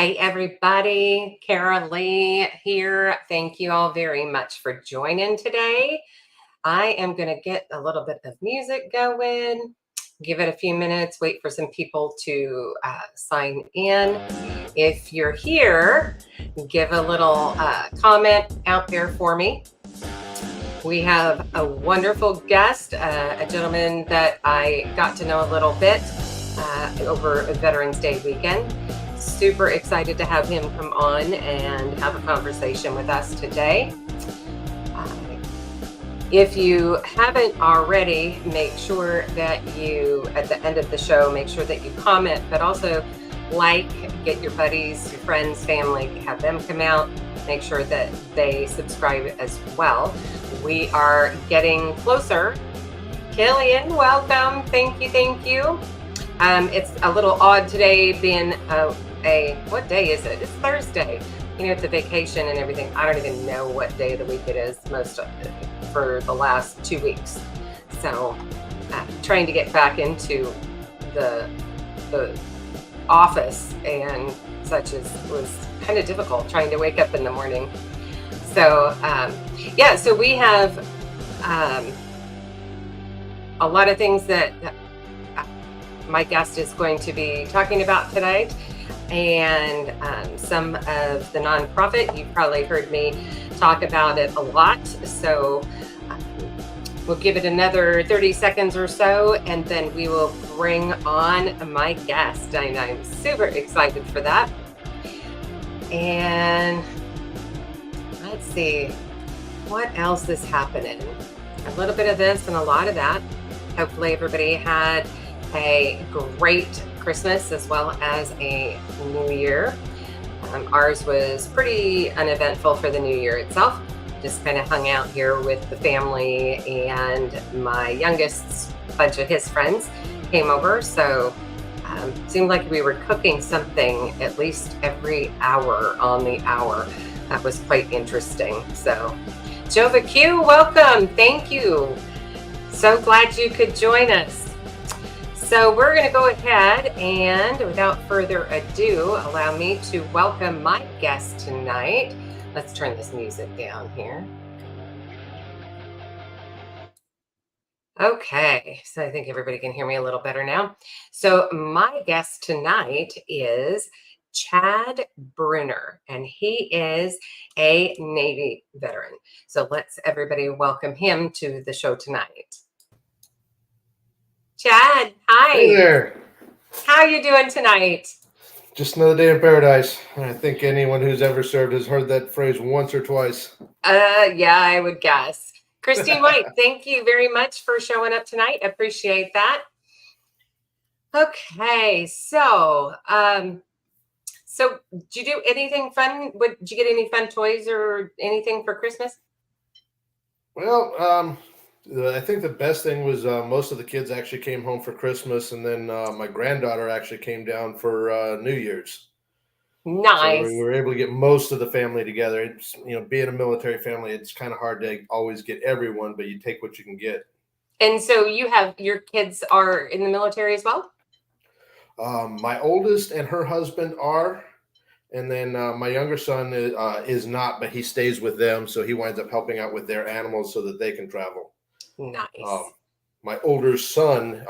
Hey, everybody. Kara Lee here. Thank you all very much for joining today. I am going to get a little bit of music going, give it a few minutes, wait for some people to sign in. If you're here, give a little comment out there for me. We have a wonderful guest, a gentleman that I got to know a little bit over Veterans Day weekend. Super excited to have him come on and have a conversation with us today. If you haven't already, make sure that you, at the end of the show, make sure that you comment, but also get your buddies, your friends, family, have them come out, make sure that they subscribe as well. We are getting closer. Killian, welcome. Thank you. Thank you. It's a little odd today being what day is it? It's Thursday. You know, it's a vacation and everything. I don't even know what day of the week it is for the last 2 weeks. So trying to get back into the office and such was kind of difficult trying to wake up in the morning. So so we have a lot of things that my guest is going to be talking about tonight, and some of the nonprofit. You've probably heard me talk about it a lot, so we'll give it another 30 seconds or so, and then we will bring on my guest, and I'm super excited for that. And let's see, what else is happening? A little bit of this and a lot of that. Hopefully everybody had a great Christmas as well as a New Year. Ours was pretty uneventful for the New Year itself. Just kind of hung out here with the family, and my youngest bunch of his friends came over. So seemed like we were cooking something at least every hour on the hour. That was quite interesting. So Jova Q, welcome. Thank you. So glad you could join us. So we're going to go ahead and, without further ado, allow me to welcome my guest tonight. Let's turn this music down here. Okay, so I think everybody can hear me a little better now. So my guest tonight is Chad Bruner, and he is a Navy veteran. So let's everybody welcome him to the show tonight. Chad, hi. Hey there. How you doing tonight? Just another day in paradise. I think anyone who's ever served has heard that phrase once or twice. Yeah, I would guess. Christine White, thank you very much for showing up tonight. Appreciate that. Okay, so did you do anything fun? Did you get any fun toys or anything for Christmas? Well, I think the best thing was most of the kids actually came home for Christmas, and then my granddaughter actually came down for New Year's. Nice. So we were able to get most of the family together. It's, being a military family, it's kind of hard to always get everyone, but you take what you can get. And so your kids are in the military as well? My oldest and her husband are. And then my younger son is not, but he stays with them. So he winds up helping out with their animals so that they can travel. Nice. My older son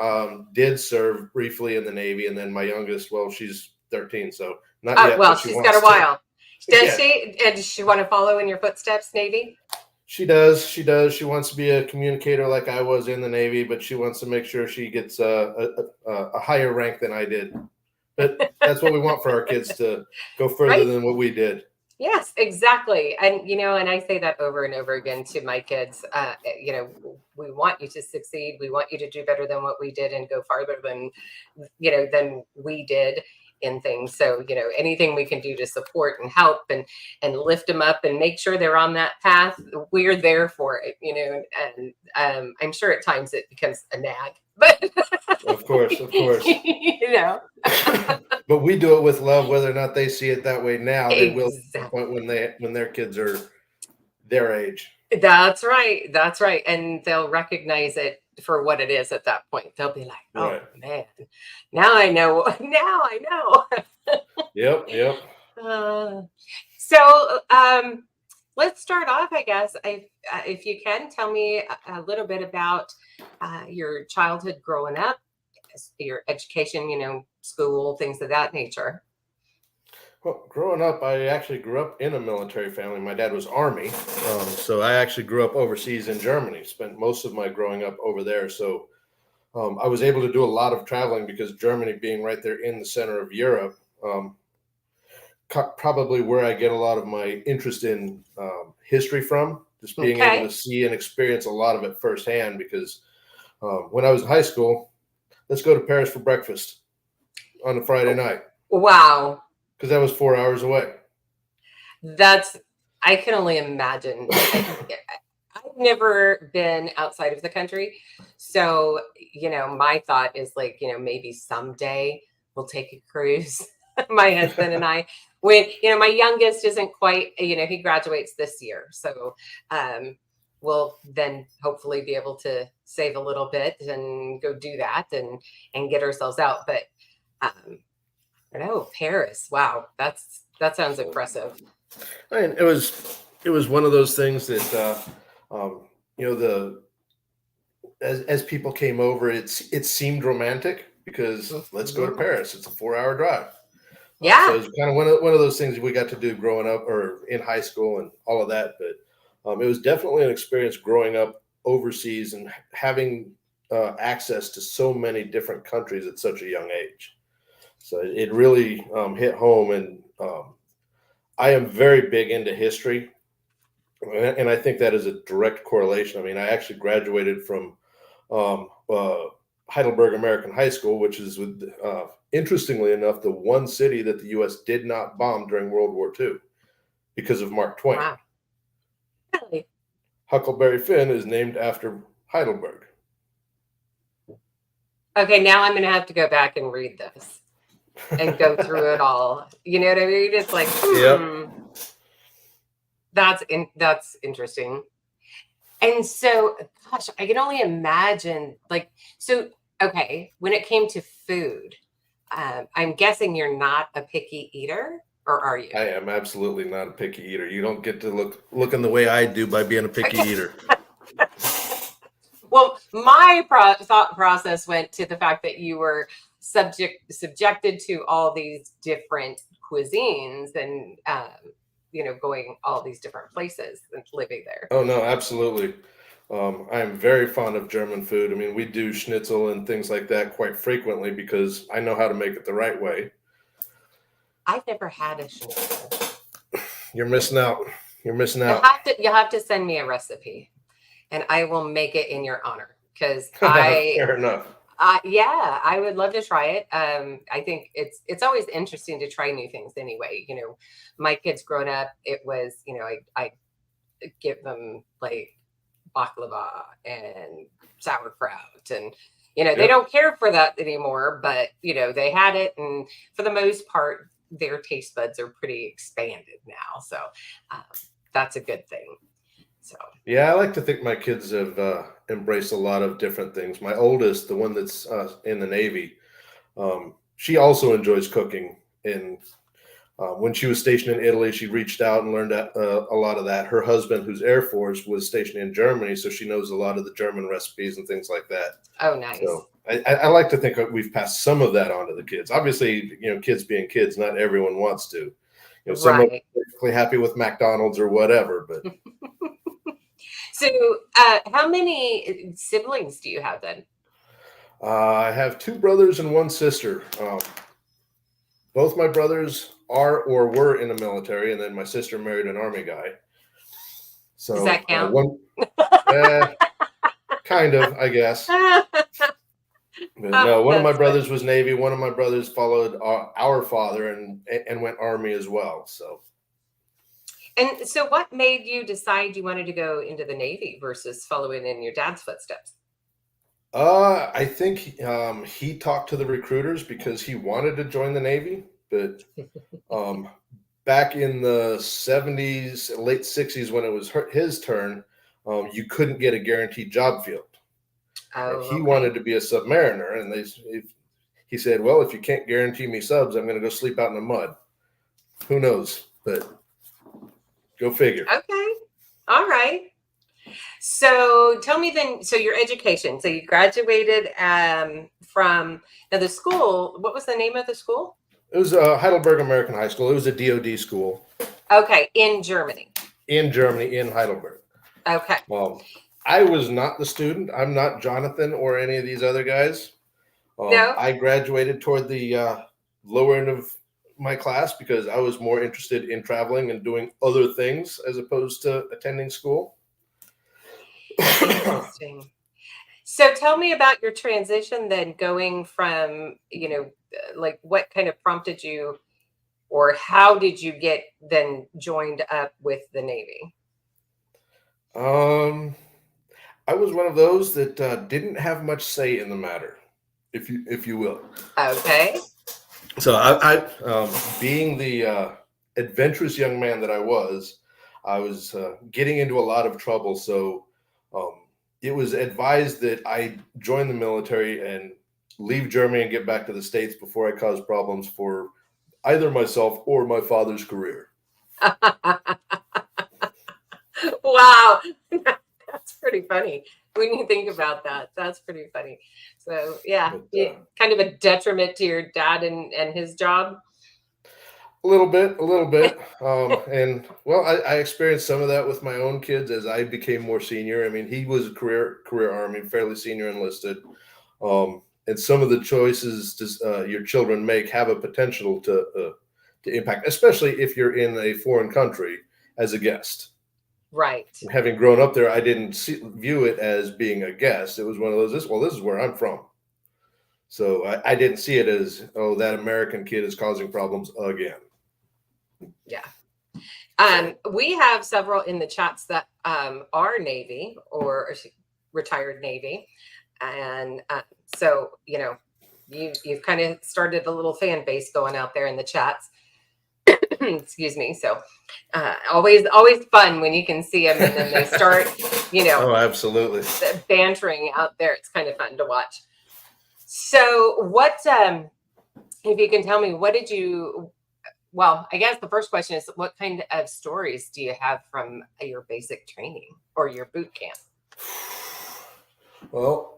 did serve briefly in the Navy. And then my youngest, well, she's 13. So not yet. Well, she's got a while. Does she? And does she want to follow in your footsteps, Navy? She does. She does. She wants to be a communicator like I was in the Navy, but she wants to make sure she gets a higher rank than I did. But that's what we want for our kids, to go further than what we did. Yes, exactly. And, and I say that over and over again to my kids. We want you to succeed. We want you to do better than what we did and go farther than we did in things. So, anything we can do to support and help and lift them up and make sure they're on that path, we're there for it, and I'm sure at times it becomes a nag, but of course. But we do it with love, whether or not they see it that way now. They will at the point when their kids are their age. That's right. And they'll recognize it for what it is at that point. They'll be like, oh, man, now I know. Yep. Uh, so let's start off, I guess. If you can tell me a little bit about your childhood growing up, your education, school, things of that nature. Well, growing up, I actually grew up in a military family. My dad was Army. So I actually grew up overseas in Germany, spent most of my growing up over there. So I was able to do a lot of traveling because Germany being right there in the center of Europe, probably where I get a lot of my interest in history from, just being able to Okay. see and experience a lot of it firsthand. Because when I was in high school, let's go to Paris for breakfast on a Friday night Wow. because that was 4 hours away. That's, I can only imagine. I've never been outside of the country. So, my thought is like, maybe someday we'll take a cruise, my husband and I, when, my youngest isn't quite, he graduates this year. So, we'll then hopefully be able to save a little bit and go do that and get ourselves out. But, I don't know, Paris. Wow. That sounds impressive. And it was one of those things that the as people came over, it seemed romantic because let's go to Mhm. Paris. It's a 4 hour drive. So Yeah. it's kind of one of those things we got to do growing up or in high school and all of that. But it was definitely an experience growing up overseas and having access to so many different countries at such a young age. So it really hit home. And I am very big into history. And I think that is a direct correlation. I mean, I actually graduated from um, uh, Heidelberg American High School, which is, interestingly enough, the one city that the U.S. did not bomb during World War II because of Mark Twain. Wow. Really? Huckleberry Finn is named after Heidelberg. Okay, now I'm gonna have to go back and read this and go through it all. You know what I mean? It's like, Yep. that's interesting. And so, gosh, I can only imagine. Like, so okay, when it came to food, I'm guessing you're not a picky eater, or are you? I am absolutely not a picky eater. You don't get to looking the way I do by being a picky eater. Well, my thought process went to the fact that you were subjected to all these different cuisines and going all these different places and living there. Oh no, absolutely. I am very fond of German food. I mean, we do schnitzel and things like that quite frequently because I know how to make it the right way. I've never had a schnitzel. You're missing out. You're missing You'll out. have to you'll have to send me a recipe, and I will make it in your honor because Fair enough. yeah, I would love to try it. I think it's always interesting to try new things anyway. My kids growing up, it was, I give them like baklava and sauerkraut and they Yep. don't care for that anymore, but they had it, and for the most part their taste buds are pretty expanded now. So um, that's a good thing. So Yeah, I like to think my kids have embraced a lot of different things. My oldest, the one that's in the Navy, she also enjoys cooking. And when she was stationed in Italy, she reached out and learned a lot of that. Her husband, who's Air Force, was stationed in Germany, so she knows a lot of the German recipes and things like that. oh, nice. So I like to think we've passed some of that on to the kids. Obviously, kids being kids, not everyone wants to. Some are Right. perfectly happy with McDonald's or whatever, but So how many siblings do you have then? I have two brothers and one sister. Both my brothers are or were in the military, and then my sister married an Army guy. Does So that count? one, uh, kind of, I guess. But no, one of my That's brothers funny. was Navy. One of my brothers followed our father and went Army as well. So And so what made you decide you wanted to go into the Navy versus following in your dad's footsteps? I think he talked to the recruiters because he wanted to join the Navy, but um, back in the 70s, late 60s, when it was his turn, you couldn't get a guaranteed job field. And Oh, he wanted okay. to be a submariner. And he said, well, if you can't guarantee me subs, I'm going to go sleep out in the mud. who knows? But go figure. Okay. All right. So tell me then, so your education, so you graduated from now the school, what was the name of the school? It was Heidelberg American High School. It was a DoD school. Okay, in Germany. In Germany, in Heidelberg. Okay. I was not the student. I'm not Jonathan or any of these other guys. No. I graduated toward the lower end of my class because I was more interested in traveling and doing other things as opposed to attending school. Interesting. So tell me about your transition then going from, like what kind of prompted you or how did you get then joined up with the Navy? I was one of those that didn't have much say in the matter, if you will. Okay. So being the adventurous young man that I was getting into a lot of trouble. So it was advised that I join the military and leave Germany and get back to the States before I cause problems for either myself or my father's career. Wow. That's pretty funny when you think about that. That's pretty funny. So yeah, kind of a detriment to your dad and his job. A little bit. And well, I experienced some of that with my own kids as I became more senior. I mean, he was a career Army, fairly senior enlisted. And some of the choices your children make have a potential to impact, especially if you're in a foreign country as a guest. Right. And having grown up there, I didn't view it as being a guest. It was one of those, this is where I'm from. So I didn't see it as, oh, that American kid is causing problems again. Yeah. We have several in the chats that are Navy or retired Navy. And so, you've kind of started a little fan base going out there in the chats. Excuse me. So always fun when you can see them and then they start, Oh, absolutely. Bantering out there. It's kind of fun to watch. So what, if you can tell me, well, I guess the first question is what kind of stories do you have from your basic training or your boot camp? Well,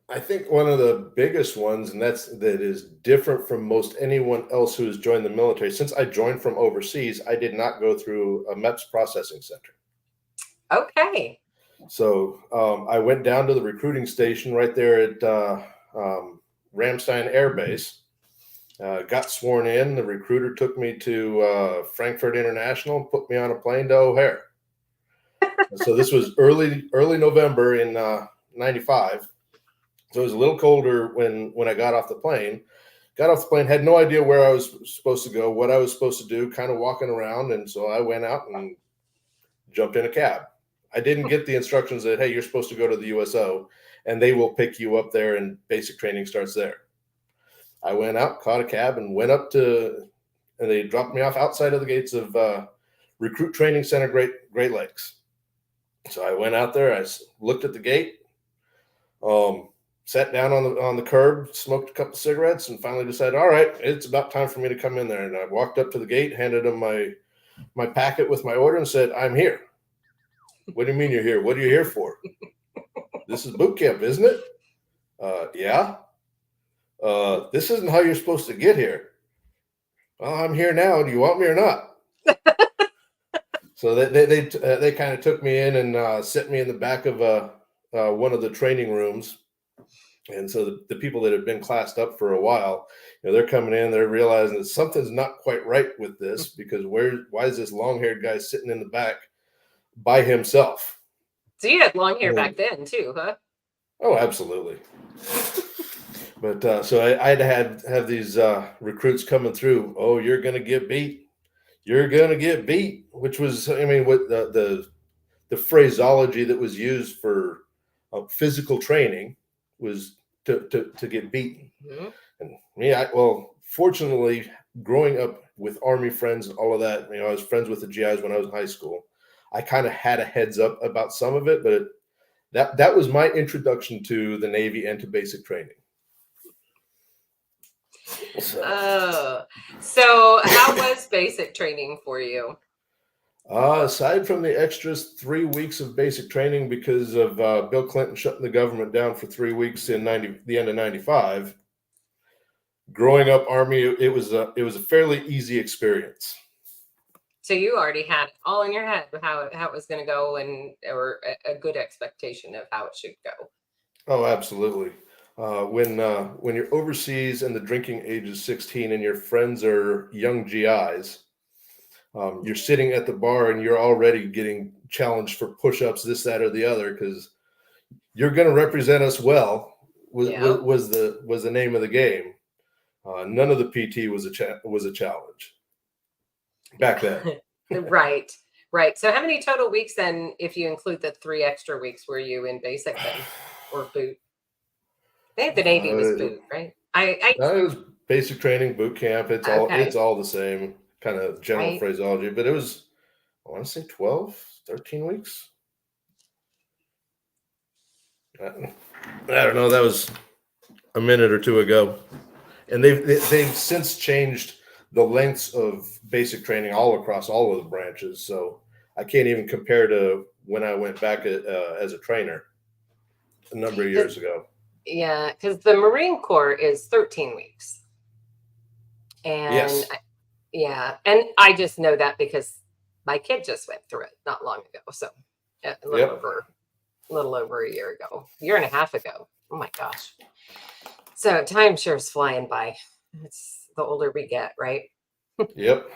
I think one of the biggest ones, and that is different from most anyone else who has joined the military. Since I joined from overseas, I did not go through a MEPS processing center. Okay. So I went down to the recruiting station right there at Ramstein Air Base, got sworn in. The recruiter took me to Frankfurt International, put me on a plane to O'Hare. So this was early November in 95. So it was a little colder when I got off the plane. Got off the plane, had no idea where I was supposed to go, what I was supposed to do, kind of walking around. And so I went out and jumped in a cab. I didn't get the instructions that, hey, you're supposed to go to the USO and they will pick you up there and basic training starts there. I went out, caught a cab and went up and they dropped me off outside of the gates of Recruit Training Center, Great Lakes. So I went out there, I looked at the gate, sat down on the curb, smoked a couple cigarettes, and finally decided, all right, it's about time for me to come in there. And I walked up to the gate, handed them my packet with my order and said, I'm here. What do you mean you're here? What are you here for? This is boot camp, isn't it? Yeah. This isn't how you're supposed to get here. Well, I'm here now. Do you want me or not? So they kind of took me in and set me in the back of one of the training rooms. And so the people that have been classed up for a while, they're coming in, they're realizing that something's not quite right with this because why is this long-haired guy sitting in the back by himself? So you had long hair back then too, huh? Oh, absolutely. But so I'd have these recruits coming through. Oh, you're going to get beat. You're going to get beat, which was, I mean, what the phraseology that was used for physical training was to get beaten. Mm-hmm. And me, fortunately, growing up with Army friends and all of that, I was friends with the GIs when I was in high school. I kind of had a heads up about some of it, but that was my introduction to the Navy and to basic training. So how was basic training for you? Aside from the extras, 3 weeks of basic training because of Bill Clinton shutting the government down for 3 weeks in the end of '95. Growing up Army, it was a fairly easy experience. So you already had it all in your head how it was going to go, and or a good expectation of how it should go. Oh, absolutely. When you're overseas and the drinking age is 16 and your friends are young GIs, you're sitting at the bar and you're already getting challenged for push-ups, this, that, or the other, because you're going to represent us well. Yeah. Was the name of the game. None of the PT was a challenge back then. Right. Right. So how many total weeks then, if you include the 3 extra weeks, were you in basic then, or boot? I think the Navy was Uh, boot, right? I no, it was basic training, boot camp. It's Okay. all the same kind of general Right. phraseology, but it was, I want to say 12, 13 weeks. I don't know. That was a minute or two ago, and they've since changed the lengths of basic training all across all of the branches. So I can't even compare to when I went back as a trainer a number of years ago. Yeah, because the Marine Corps is 13 weeks. And Yes. yeah, and I just know that because my kid just went through it not long ago. So a Yep. little over a year ago, year and a half ago. Oh my gosh. So time sure is flying by. It's the older we get, right? Yep.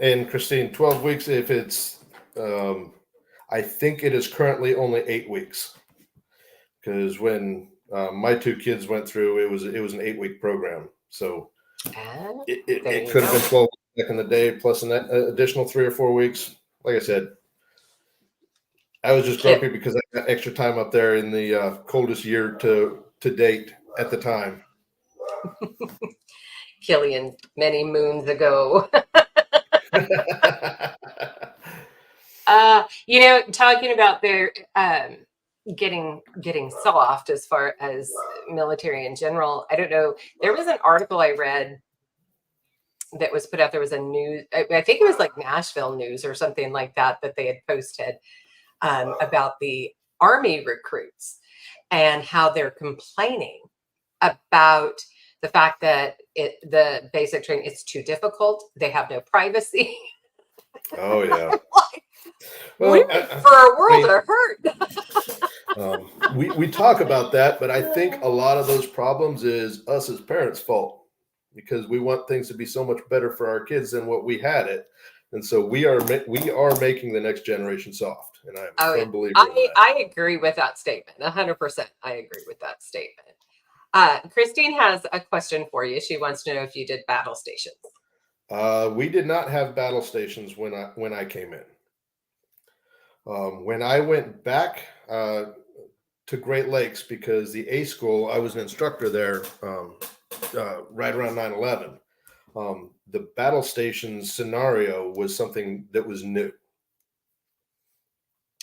And Christine, 12 weeks. If it's, I think it is currently only 8 weeks, because when my two kids went through, it was an 8 week program. So And it, it, there it you could have go. been 12 back in the day, plus an additional 3 or 4 weeks. Like I said, I was just Kip grumpy because I got extra time up there in the coldest year to date at the time. Killian many moons ago. Talking about their getting soft as far as military in general. I don't know. There was an article I read that was put out. There was a news. I think it was like Nashville News or something like that that they had posted about the Army recruits and how they're complaining about the fact that the basic training is too difficult. They have no privacy. Oh yeah. Like, we're Well, in for a I world mean, of hurt. we talk about that, but I think a lot of those problems is us as parents' fault, because we want things to be so much better for our kids than what we had it, and so we are making the next generation soft, and I'm a Oh yeah, firm believer in that. I agree with that statement. 100%. I agree with that statement. Christine has a question for you. She wants to know if you did battle stations. We did not have battle stations when I came in. When I went back to Great Lakes, because the A school, I was an instructor there right around 9/11. The battle stations scenario was something that was new.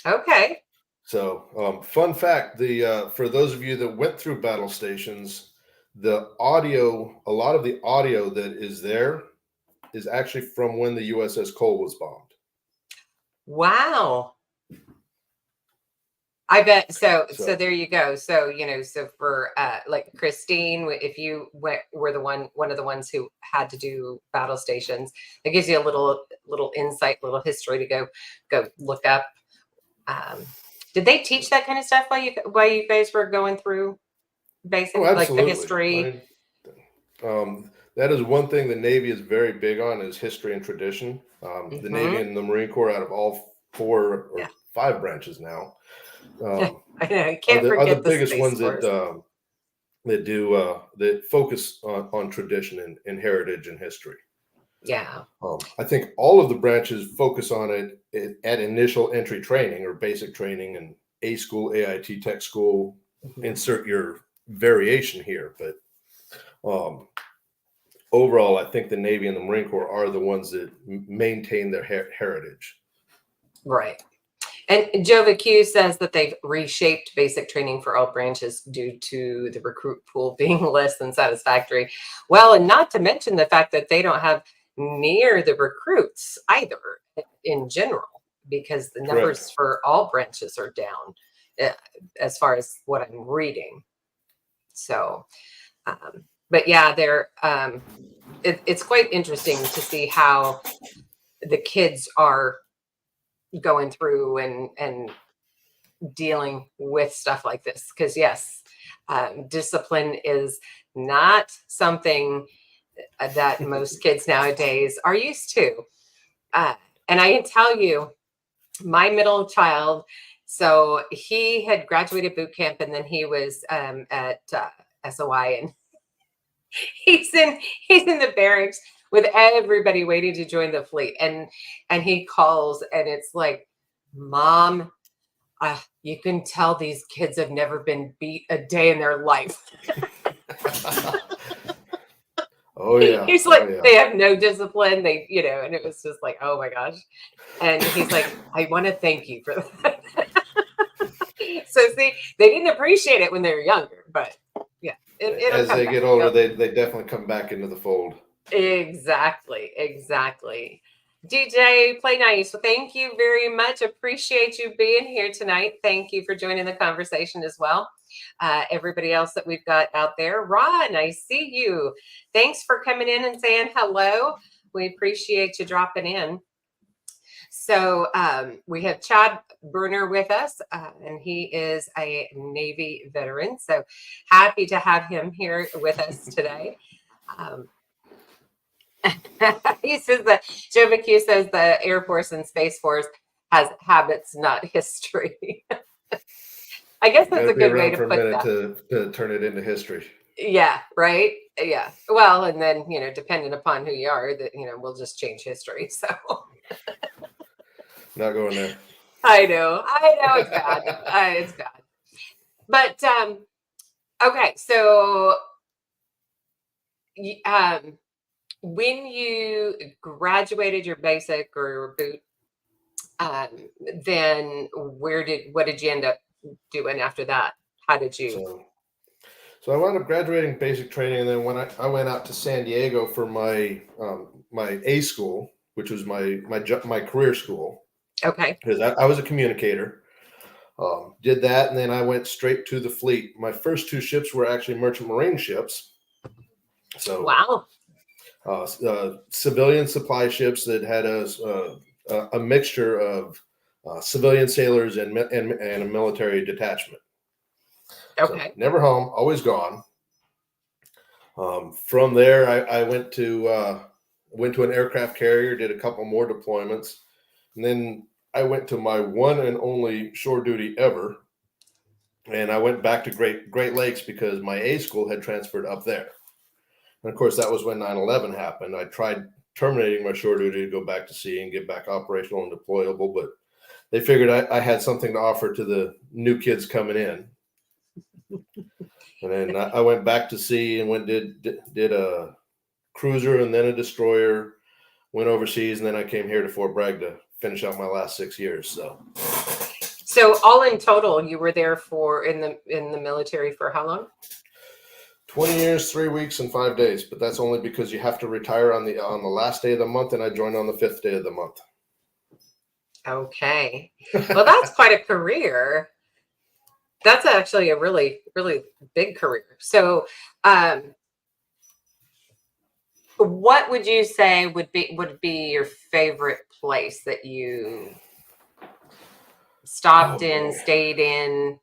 Okay. So, fun fact: the for those of you that went through battle stations, a lot of the audio that is there is actually from when the USS Cole was bombed. Wow. I bet so So, there you go. So, so for like Christine, if you were one of the ones who had to do battle stations, it gives you a little insight, little history to go look up. Did they teach that kind of stuff while you guys were going through oh, basic, like the absolutely. I history? mean, that is one thing the Navy is very big on, is history and tradition. The Navy Hmm. and the Marine Corps, out of all 4 or 5 branches now, um, I know, you are can't the forget the biggest Space ones Force. that focus on tradition and heritage and history. Yeah. I think all of the branches focus on it at initial entry training or basic training and A school, AIT tech school. Mhm. Insert your variation here, but um, overall, I think the Navy and the Marine Corps are the ones that maintain their heritage. Right. And Jova Q says that they've reshaped basic training for all branches due to the recruit pool being less than satisfactory. Well, and not to mention the fact that they don't have near the recruits either in general, because the Correct. numbers for all branches are down uh, as far as what I'm reading. So, but yeah, it's quite interesting to see how the kids are going through and dealing with stuff like this. Because yes, discipline is not something that most kids nowadays are used to. Uh, and I can tell you, my middle child, so he had graduated boot camp and then he was at SOI, and he's in the barracks with everybody waiting to join the fleet, and he calls and it's like, Mom, you can tell these kids have never been beat a day in their life. Oh yeah. He's like, they have no discipline. They, and it was just like, oh my gosh. And he's like, I want to thank you for that. So see, they didn't appreciate it when they were younger, but yeah, As they get older, they definitely come back into the fold. Exactly. DJ Play Nice, well, thank you very much. Appreciate you being here tonight. Thank you for joining the conversation as well. Everybody else that we've got out there, Ron, I see you. Thanks for coming in and saying hello. We appreciate you dropping in. So we have Chad Bruner with us, and he is a Navy veteran. So happy to have him here with us today. He says that Joe McHugh says the Air Force and Space Force has habits, not history. I guess that's a good way to put that. To turn it into history. Yeah, right. Yeah. Well, and then, depending upon who you are, that, we'll just change history. So not going there. I know it's bad. It's bad. But okay, so when you graduated your basic or your boot, then what did you end up doing after that? How did you? So I wound up graduating basic training, and then when I went out to San Diego for my my A school, which was my career school. Okay. Because I was a communicator. Did that, and then I went straight to the fleet. My first two ships were actually merchant marine ships. So wow. Civilian supply ships that had a mixture of civilian sailors and a military detachment. Okay. So never home, always gone. From there, I went to an aircraft carrier, did a couple more deployments, and then I went to my one and only shore duty ever, and I went back to Great Lakes because my A school had transferred up there. And of course, that was when 9/11 happened. I tried terminating my shore duty to go back to sea and get back operational and deployable, but they figured I had something to offer to the new kids coming in. And then I went back to sea and did a cruiser and then a destroyer, went overseas, and then I came here to Fort Bragg to finish out my last 6 years. So all in total, you were there in the military for how long? 20 years, 3 weeks, and 5 days. But that's only because you have to retire on the last day of the month, and I joined on the 5th day of the month. Okay. Well, that's quite a career. That's actually a really, really big career. So, what would you say would be your favorite place that you stopped in, stayed in?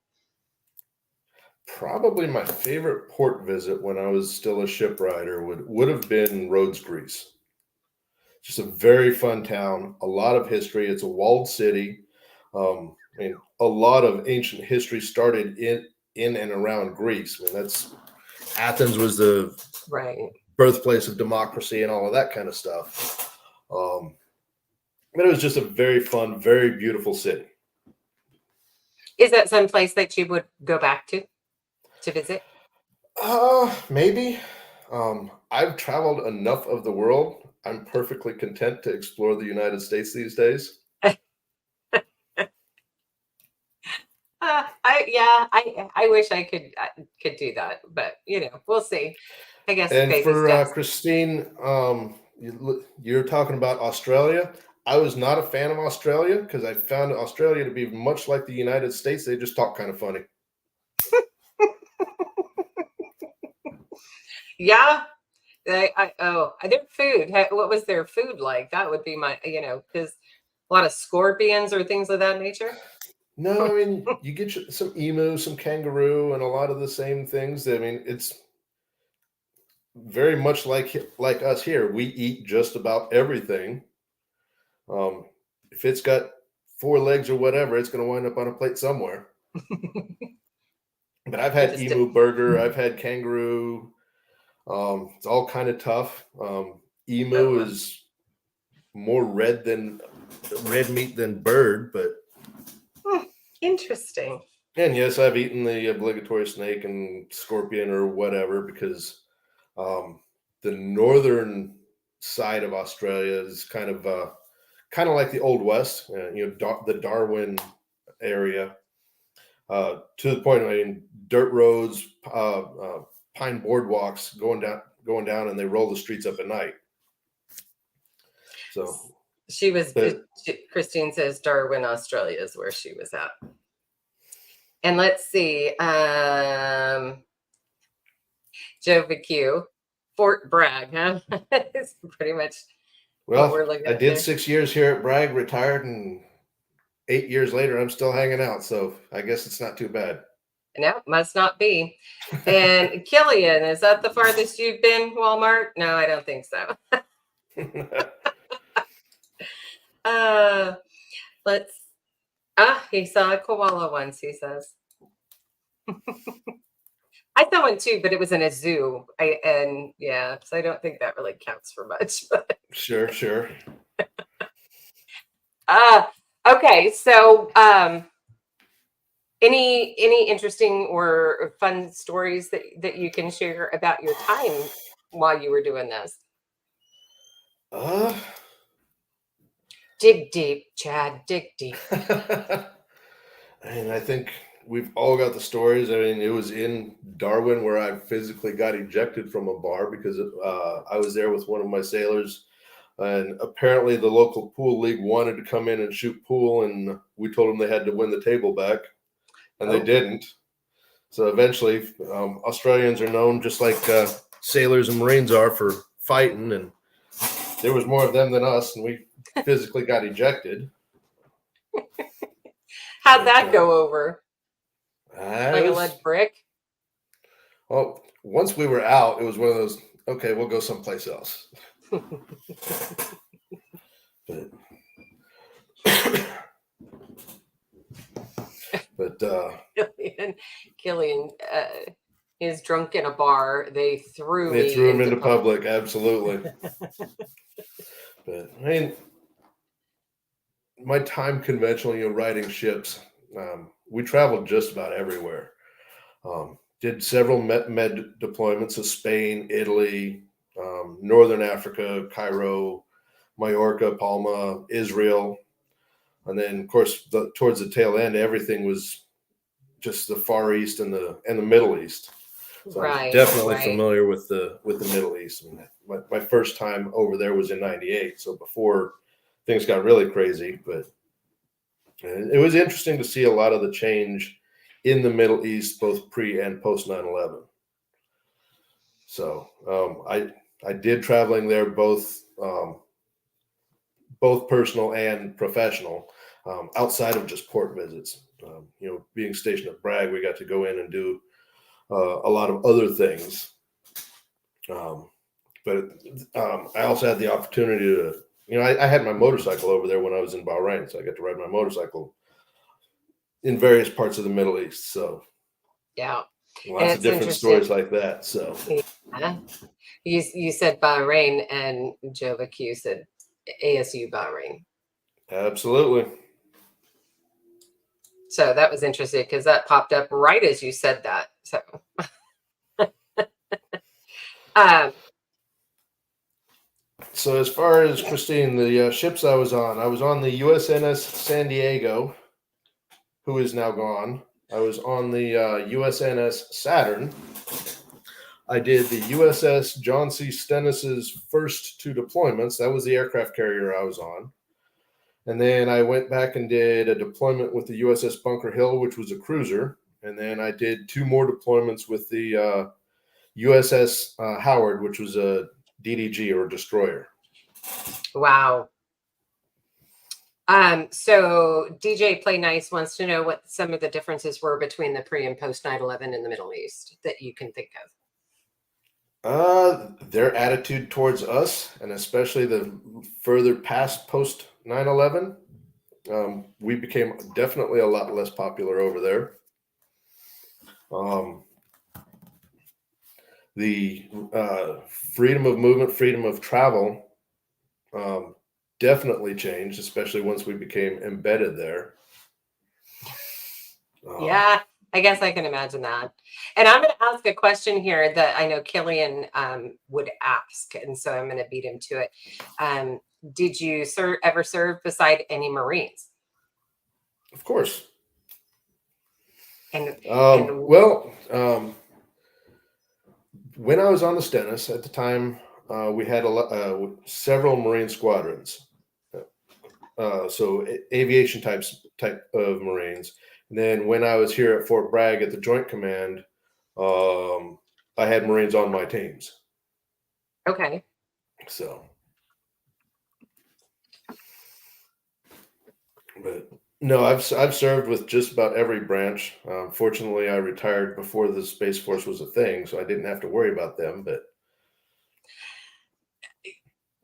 Probably my favorite port visit when I was still a shipwrighter would have been Rhodes, Greece. Just a very fun town, a lot of history. It's a walled city. I mean, a lot of ancient history started in and around Greece. I mean, Athens was the birthplace of democracy and all of that kind of stuff. But it was just a very fun, very beautiful city. Is that some place that you would go back to visit? Maybe. I've traveled enough of the world. I'm perfectly content to explore the United States these days. I wish I could do that, but we'll see. I guess. And for Christine, You're talking about Australia. I was not a fan of Australia because I found Australia to be much like the United States. They just talk kind of funny. Yeah. Their food. What was their food like? That would be my, because a lot of scorpions or things of that nature. No, I mean, you get some emu, some kangaroo, and a lot of the same things. I mean, it's very much like us here. We eat just about everything. If it's got four legs or whatever, it's going to wind up on a plate somewhere. But I've had emu burger. I've had kangaroo. It's all kind of tough. Emu is more red meat than bird, but interesting. And yes, I've eaten the obligatory snake and scorpion or whatever because the northern side of Australia is kind of like the Old West, the Darwin area, to the point. I mean, dirt roads, pine boardwalks going down, and they roll the streets up at night. So Christine says Darwin, Australia is where she was at. And let's see, Joe VQ, Fort Bragg, huh? It's pretty much what we're looking at. I did 6 years here at Bragg, retired, and 8 years later, I'm still hanging out. So I guess it's not too bad. No, must not be. And Killian, is that the farthest you've been, Walmart? No, I don't think so. He saw a koala once, he says. I saw one too, but it was in a zoo. So I don't think that really counts for much. But. Sure. Okay, so any interesting or fun stories that you can share about your time while you were doing this? Dig deep, Chad. Dig deep. And I think we've all got the stories. I mean, it was in Darwin where I physically got ejected from a bar because I was there with one of my sailors, and apparently the local pool league wanted to come in and shoot pool, and we told them they had to win the table back, and they didn't. So eventually, Australians are known, just like sailors and Marines are, for fighting, and there was more of them than us, and we physically got ejected. How'd that go over? Like a lead brick? Well, once we were out, it was one of those, okay, we'll go someplace else. Killian is drunk in a bar. They threw him into public. Absolutely. But I mean, my time conventional, riding ships, we traveled just about everywhere. Did several med deployments of Spain, Italy, Northern Africa, Cairo, Majorca, Palma, Israel. And then, of course, towards the tail end, everything was just the Far East and the Middle East. So I'm definitely familiar with the Middle East. I mean, my first time over there was in '98, so before things got really crazy. But it was interesting to see a lot of the change in the Middle East, both pre and post 9/11. So I did traveling there, both personal and professional, outside of just port visits. Being stationed at Bragg, we got to go in and do a lot of other things. But I also had the opportunity to, I had my motorcycle over there when I was in Bahrain, so I got to ride my motorcycle in various parts of the Middle East. So yeah, lots of different stories like that. So yeah. You said Bahrain, and Jova Q said ASU Bahrain. Absolutely. So that was interesting because that popped up right as you said that. So, so as far as Christine, the ships I was on the USNS San Diego, who is now gone. I was on the USNS Saturn. I did the USS John C. Stennis's first two deployments. That was the aircraft carrier I was on. And then I went back and did a deployment with the USS Bunker Hill, which was a cruiser. And then I did two more deployments with the USS Howard, which was a DDG or destroyer. Wow. So DJ Play Nice wants to know what some of the differences were between the pre and post 9/11 in the Middle East that you can think of. Their attitude towards us, and especially the further past post 9/11, we became definitely a lot less popular over there. The freedom of movement, freedom of travel definitely changed, especially once we became embedded there. Yeah, I guess I can imagine that. And I'm going to ask a question here that I know Killian would ask, and so I'm going to beat him to it. Did you ever serve beside any Marines? Of course. And when I was on the Stennis at the time, we had several Marine squadrons. So aviation type of Marines. And then when I was here at Fort Bragg at the Joint Command, I had Marines on my teams. Okay. So, but no, I've served with just about every branch. Fortunately, I retired before the Space Force was a thing, so I didn't have to worry about them. But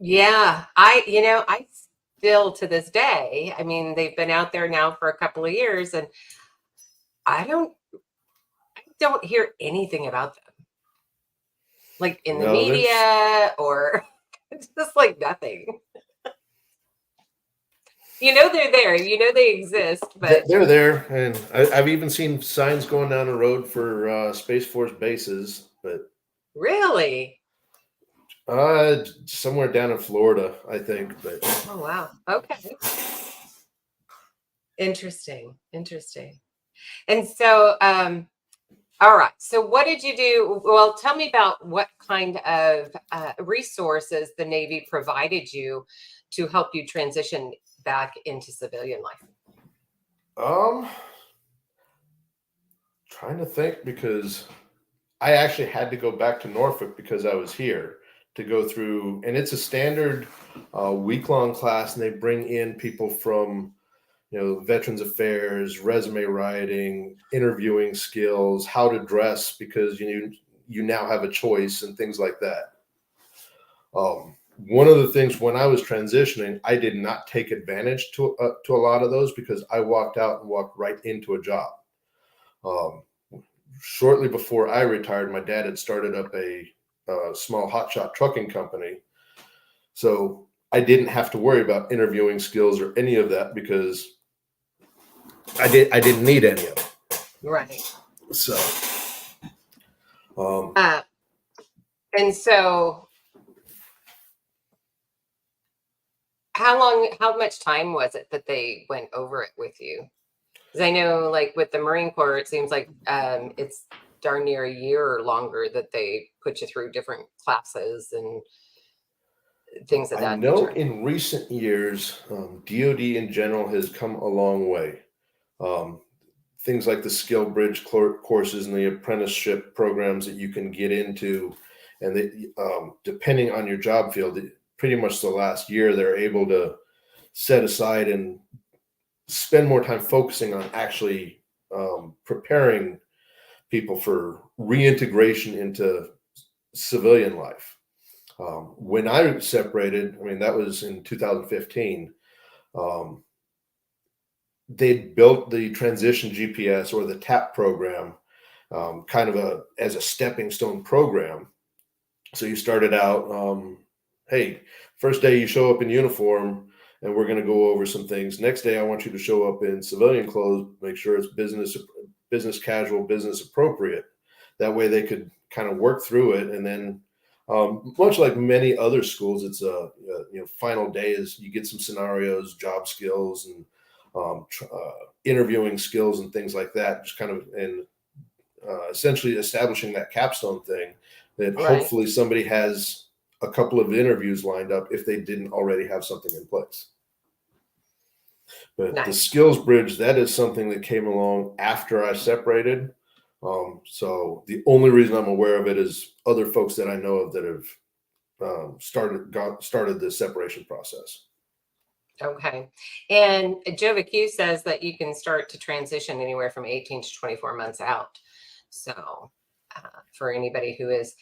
yeah, I still to this day, I mean, they've been out there now for a couple of years, and I don't hear anything about them, like in the media or just like nothing. They're there. They exist, but they're there, and I've even seen signs going down the road for Space Force bases. But really, somewhere down in Florida, I think. But oh wow, okay, interesting. And so, all right. So, what did you do? Well, tell me about what kind of resources the Navy provided you to help you transition back into civilian life. Trying to think, because I actually had to go back to Norfolk because I was here to go through, and it's a standard week-long class, and they bring in people from Veterans Affairs, resume writing, interviewing skills, how to dress, because you now have a choice and things like that. One of the things when I was transitioning, I did not take advantage to a lot of those because I walked out and walked right into a job. Shortly before I retired, my dad had started up a small hotshot trucking company. So I didn't have to worry about interviewing skills or any of that because I didn't need any of it. Right. So, and so how much time was it that they went over it with you? Because I know, like with the Marine Corps, it seems like it's darn near a year or longer that they put you through different classes and things of that nature. In recent years, DoD in general has come a long way. Things like the skill bridge courses and the apprenticeship programs that you can get into, and that depending on your job field, pretty much the last year they're able to set aside and spend more time focusing on actually preparing people for reintegration into civilian life. When I separated, I mean, that was in 2015. They built the transition GPS or the TAP program kind of as a stepping stone program. So you started out, hey, first day you show up in uniform and we're going to go over some things. Next day, I want you to show up in civilian clothes, make sure it's business casual, business appropriate. That way they could kind of work through it. And then much like many other schools, it's final day is you get some scenarios, job skills, and interviewing skills and things like that, just kind of, and essentially establishing that capstone thing that Right. hopefully somebody has a couple of interviews lined up if they didn't already have something in place. But the Nice. skills bridge, that is something that came along after I separated. So the only reason I'm aware of it is other folks that I know of that have started the separation process. Okay. And Jova Q says that you can start to transition anywhere from 18 to 24 months out. So for anybody who is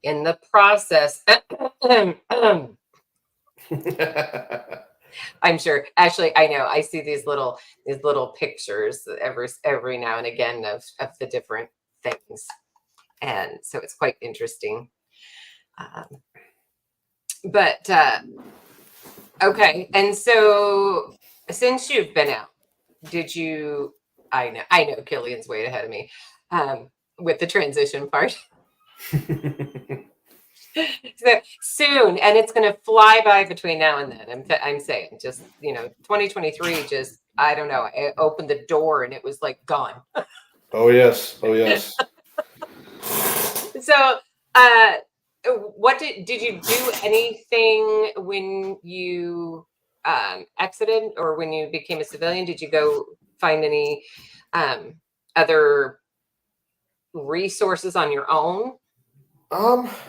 in the process, I'm sure. Actually, I know. I see these little pictures every now and again of the different things, and so it's quite interesting. Um, but okay, and so since you've been out, did you? I know. Killian's way ahead of me with the transition part. So soon, and it's going to fly by between now and then. I'm saying, just 2023. Just I don't know. I opened the door and it was like gone. Oh yes, oh yes. So, uh, what did you do anything when you exited or when you became a civilian? Did you go find any um, other resources on your own?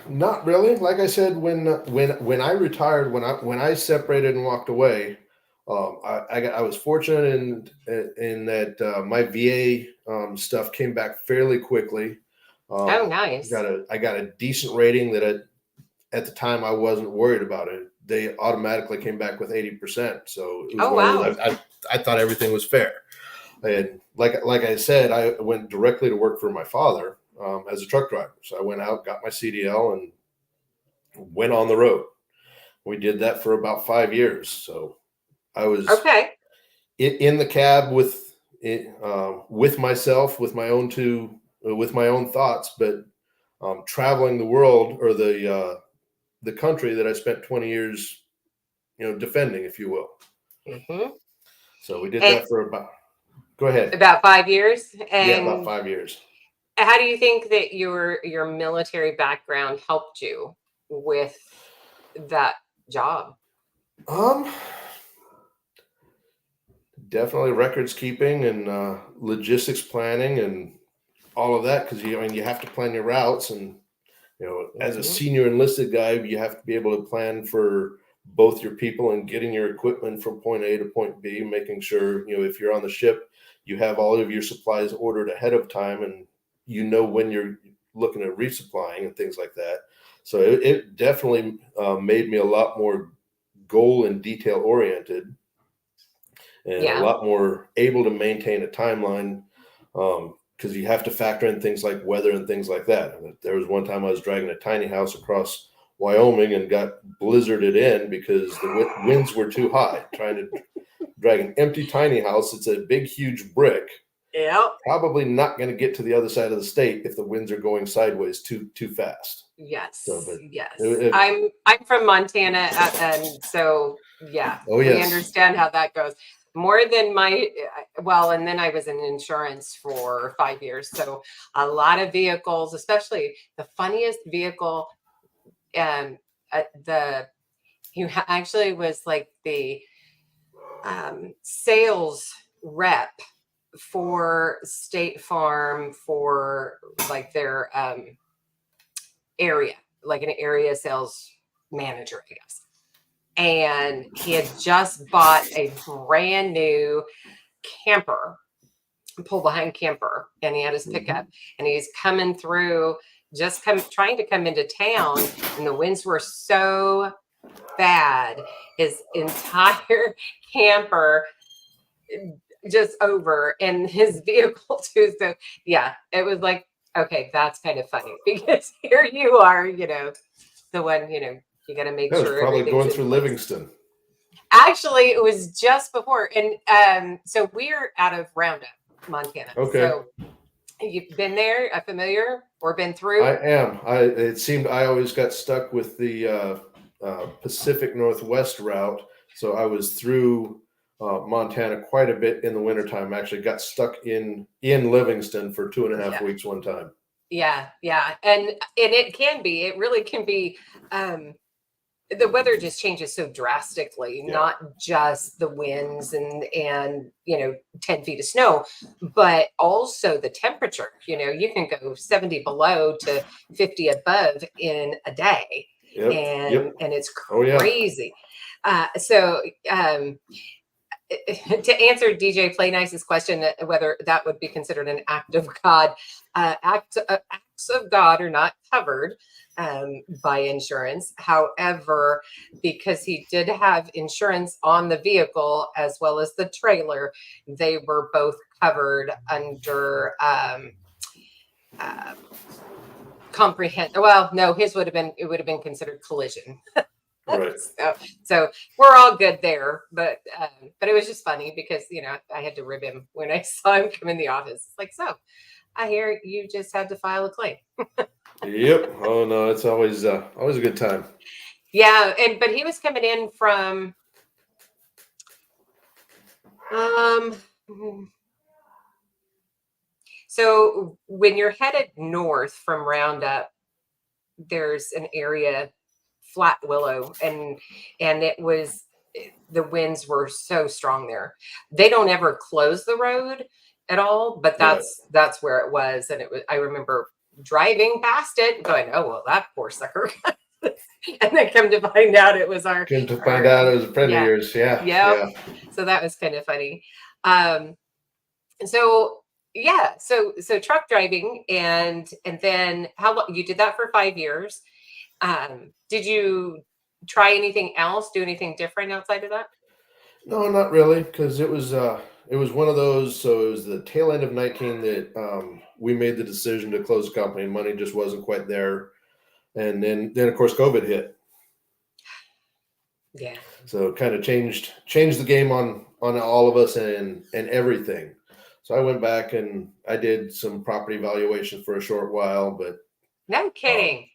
Not really. Like I said, when I retired, when I separated and walked away, I was fortunate in that my VA stuff came back fairly quickly. Oh, Um, nice. I got a decent rating that at the time I wasn't worried about it. They automatically came back with 80%. So it was Oh, one of wow. those. I thought everything was fair. And like I said, I went directly to work for my father as a truck driver. So I went out, got my CDL, and went on the road. We did that for about 5 years. So I was Okay. in the cab with myself, with my own thoughts, but traveling the world or the country that I spent 20 years, defending, if you will. Hmm. So we did And that for about. Go ahead. about 5 years. Yeah, about And 5 years. how do you think that your military background helped you with that job? Um, Definitely records keeping and logistics planning and all of that because you have to plan your routes and as a Hmm. senior enlisted guy you have to be able to plan for both your people and getting your equipment from point A to point B, making sure if you're on the ship you have all of your supplies ordered ahead of time and when you're looking at resupplying and things like that. So it definitely made me a lot more goal and detail oriented and a Yeah. lot more able to maintain a timeline because you have to factor in things like weather and things like that. And there was one time I was dragging a tiny house across Wyoming and got blizzarded in because the winds were too high. Trying to drag an empty tiny house, it's a big, huge brick. Yep. Probably not going to get to the other side of the state if the winds are going sideways too fast. So, Yes. but Yes. it, I'm from Montana, and so yeah, oh we yes, understand how that goes. More than my well, and then I was in insurance for 5 years, so a lot of vehicles, especially the funniest vehicle. The actually was like the sales rep for State Farm for like their area, like an area sales manager, I guess. And he had just bought a brand new camper, pull behind camper, and he had his pickup, and he's coming through, trying to come into town, and the winds were so bad, his entire camper just over and his vehicle too. So yeah, it was like, okay, that's kind of funny because here you are, the one, you got to make that was sure probably everything's going in through place. Livingston. Actually, it was just before. And so we're out of Roundup, Montana. Okay. So you've been there, familiar or been I through? am. It seemed I always got stuck with the Pacific Northwest route, so I was through Montana quite a bit in the wintertime. Actually, got stuck in Livingston for 2.5 Yeah. weeks one time. Yeah, yeah. And it really can be, the weather just changes so drastically, Yeah. not just the winds and 10 feet of snow, but also the temperature. You can go 70 below to 50 above in a day, Yep. Yep. and it's Oh yeah. crazy. So to answer DJ Play Nice's question, whether that would be considered an act of God, acts of God are not covered by insurance. However, because he did have insurance on the vehicle as well as the trailer, they were both covered under comprehend. Well, no, his would have been considered collision. Right. So we're all good there, but it was just funny because I had to rib him when I saw him come in the office. It's like, so I hear you just had to file a claim. Yep. Oh no, it's always a good time. Yeah, but he was coming in from um. So when you're headed north from Roundup, there's an area, Flat Willow, and the winds were so strong there. They don't ever close the road at all, but Right. that's where it was. And I remember driving past it going, oh well, that poor sucker. And then come to find out it was Good to find out it was a friend of yeah. yours. Yeah. Yep. Yeah. So that was kind of funny. um so yeah, so truck driving, and then how long you did that for 5 years? Did you try anything else, do anything different outside of that? No, not really, because it was one of those. So it was the tail end of 19 that we made the decision to close the company, and money just wasn't quite there. And then of course COVID hit, Yeah. so it kind of changed the game on all of us and everything. So I went back and I did some property valuation for a short while, but No um, kidding.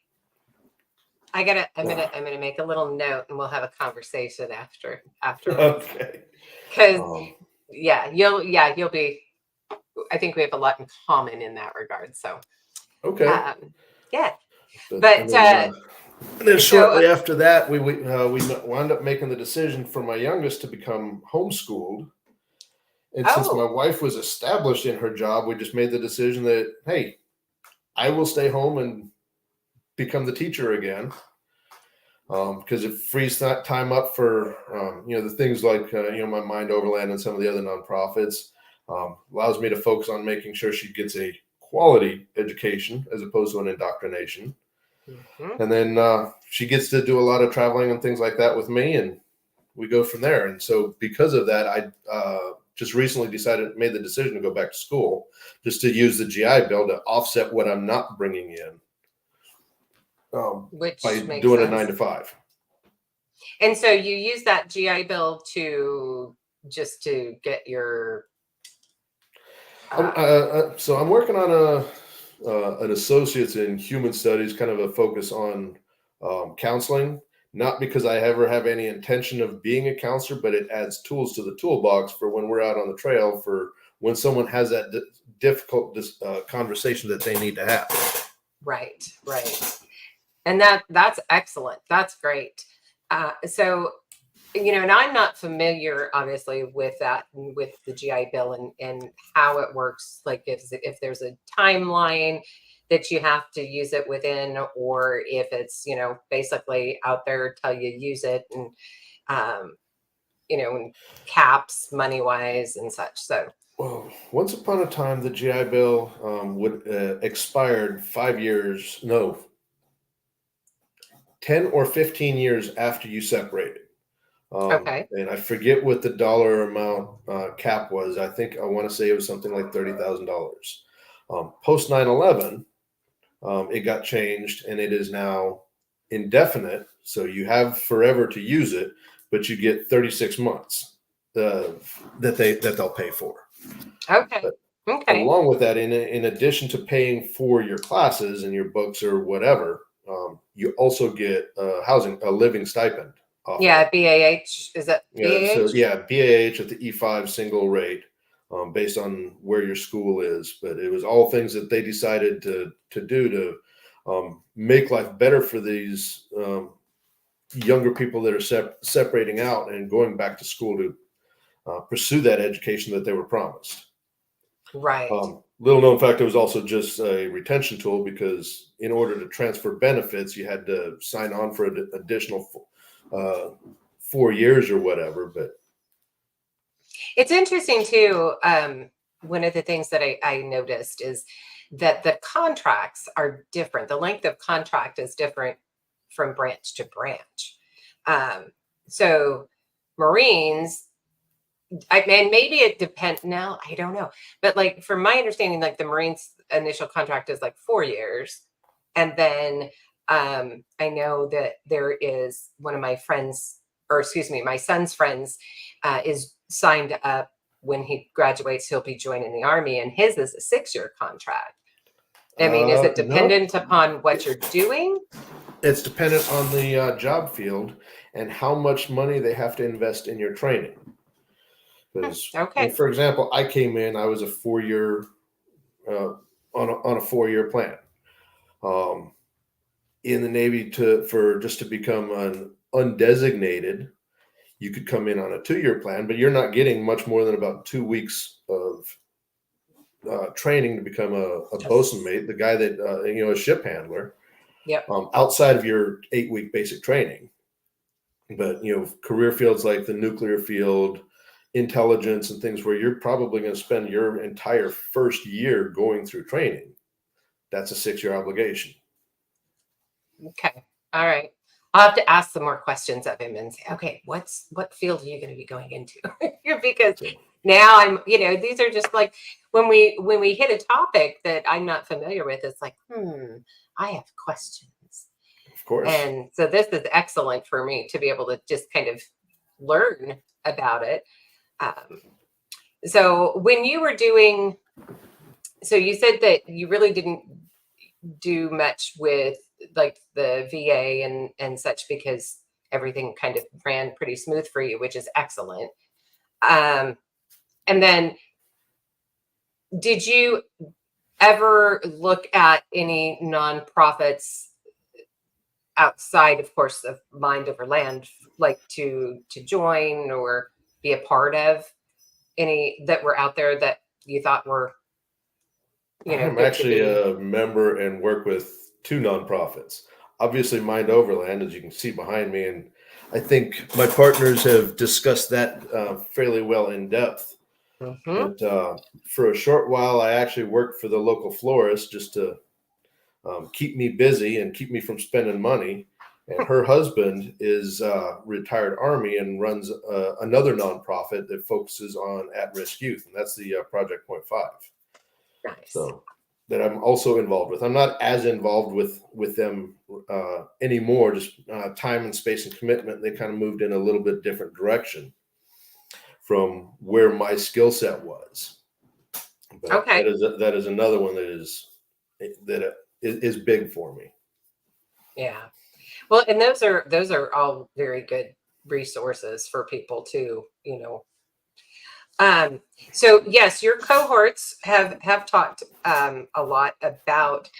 I'm gonna make a little note and we'll have a conversation afterwards. okay. Because Um, you'll be, I think we have a lot in common in that regard. So okay. um yeah. But But and then so shortly after that, we wound up making the decision for my youngest to become homeschooled. And since my oh, wife was established in her job, we just made the decision that, hey, I will stay home and become the teacher again, because it frees that time up for the things like my Mind Overland and some of the other nonprofits. Allows me to focus on making sure she gets a quality education as opposed to an indoctrination. mhm. And then she gets to do a lot of traveling and things like that with me, and we go from there. And so because of that, I just recently made the decision to go back to school, just to use the GI Bill to offset what I'm not bringing in, by Which makes doing a 9 to 5. and so you use that GI Bill to get your So I'm working on an associate's in human studies, kind of a focus on counseling. Not because I ever have any intention of being a counselor, but it adds tools to the toolbox for when we're out on the trail, for when someone has that difficult conversation that they need to have. right, right. And that's excellent. That's great. So and I'm not familiar, obviously, with that, with the GI Bill and how it works. Like if there's a timeline that you have to use it within, or if it's basically out there till you use it, um, and caps money wise and such. So Well, once upon a time, the GI Bill would expired 5 years, no, 10 or 15 years after you separated. okay, And I forget what the dollar amount cap was. I want to say it was something like $30,000. Post 9/11, it got changed and it is now indefinite. So you have forever to use it, but you get 36 months that they'll pay for. okay, But okay. along with that, in addition to paying for your classes and your books or whatever, you also get a living stipend off of Yeah, that. BAH, is that Yeah, so BAH? yeah, BAH at the E5 single rate. based on where your school is. But it was all things that they decided to do to make life better for these younger people that are separating out and going back to school to pursue that education that they were promised. Right. Little known fact, it was also just a retention tool, because in order to transfer benefits, you had to sign on for an additional 4 years or whatever. But It's interesting too. One of the things that I noticed is that the contracts are different. The length of contract is different from branch to branch. So Marines, and maybe it depends now, I don't know. But like from my understanding, like the Marines initial contract is like 4 years. And then I know that there is one of my friends, or excuse me, my son's friends is signed up. When he graduates, he'll be joining the Army, and his is a 6-year contract. I mean, is it no, dependent upon what you're doing? it's dependent on the job field and how much money they have to invest in your training. Because, Okay. for example, I came in, I was a 4-year on a 4-year plan in the Navy. To become an undesignated, you could come in on a 2-year plan, but you're not getting much more than about 2 weeks of training to become a bosun mate, the guy that a ship handler. Yep. Outside of your 8-week basic training. But career fields like the nuclear field, intelligence, and things where you're probably going to spend your entire first year going through training, that's a 6-year obligation. Okay. All right. I'll have to ask some more questions of him and say, okay, what field are you going to be going into? Because now these are just like when we hit a topic that I'm not familiar with, it's like, I have questions. Of course. And so this is excellent for me to be able to just kind of learn about it. So when you were doing, so you said that you really didn't do much with like the VA and such, because everything kind of ran pretty smooth for you, which is excellent. And then did you ever look at any nonprofits outside, of course, of Mind Over Land, like to join or be a part of, any that were out there that you thought were, I'm good to actually be? a member and work with 2 nonprofits. Obviously, Mind Overland, as you can see behind me, and I think my partners have discussed that fairly well in depth. Mm-hmm. But for a short while, I actually worked for the local florist just to keep me busy and keep me from spending money. And her husband is retired Army and runs another nonprofit that focuses on at-risk youth, and that's the Project Point 5. Nice. So that I'm also involved with. I'm not as involved with them anymore. Just time and space and commitment. They kind of moved in a little bit different direction from where my skill set was. But Okay. that is another one that is big for me. Yeah. Well, and those are all very good resources for people too, So yes, your cohorts have talked a lot about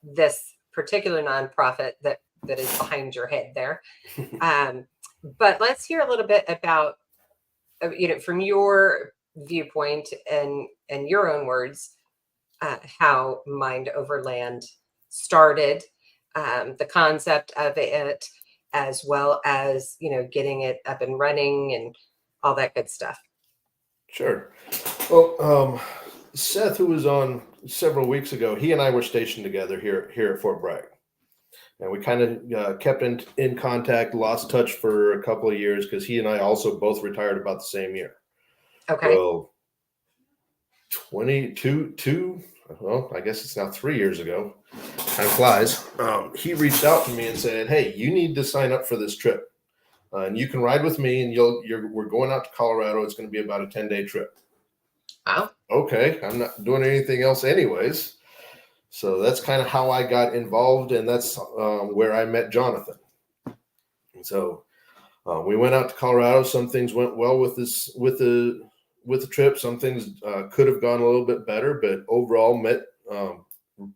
this particular nonprofit that is behind your head there. But let's hear a little bit about from your viewpoint and your own words, how Mind Over Land started, the concept of it, as well as getting it up and running and all that good stuff. Sure. Well, Seth, who was on several weeks ago, he and I were stationed together here at Fort Bragg, and we kind of kept in contact. Lost touch for a couple of years because he and I also both retired about the same year. Okay. Well, 22. Well, I guess it's now 3 years ago. Time flies. He reached out to me and said, "Hey, you need to sign up for this trip, and you can ride with me. And we're going out to Colorado. It's going to be about a 10-day trip." Wow. Okay, I'm not doing anything else anyways. So that's kind of how I got involved, and that's where I met Jonathan. And so we went out to Colorado. Some things went well with with the trip. Some things could have gone a little bit better, but overall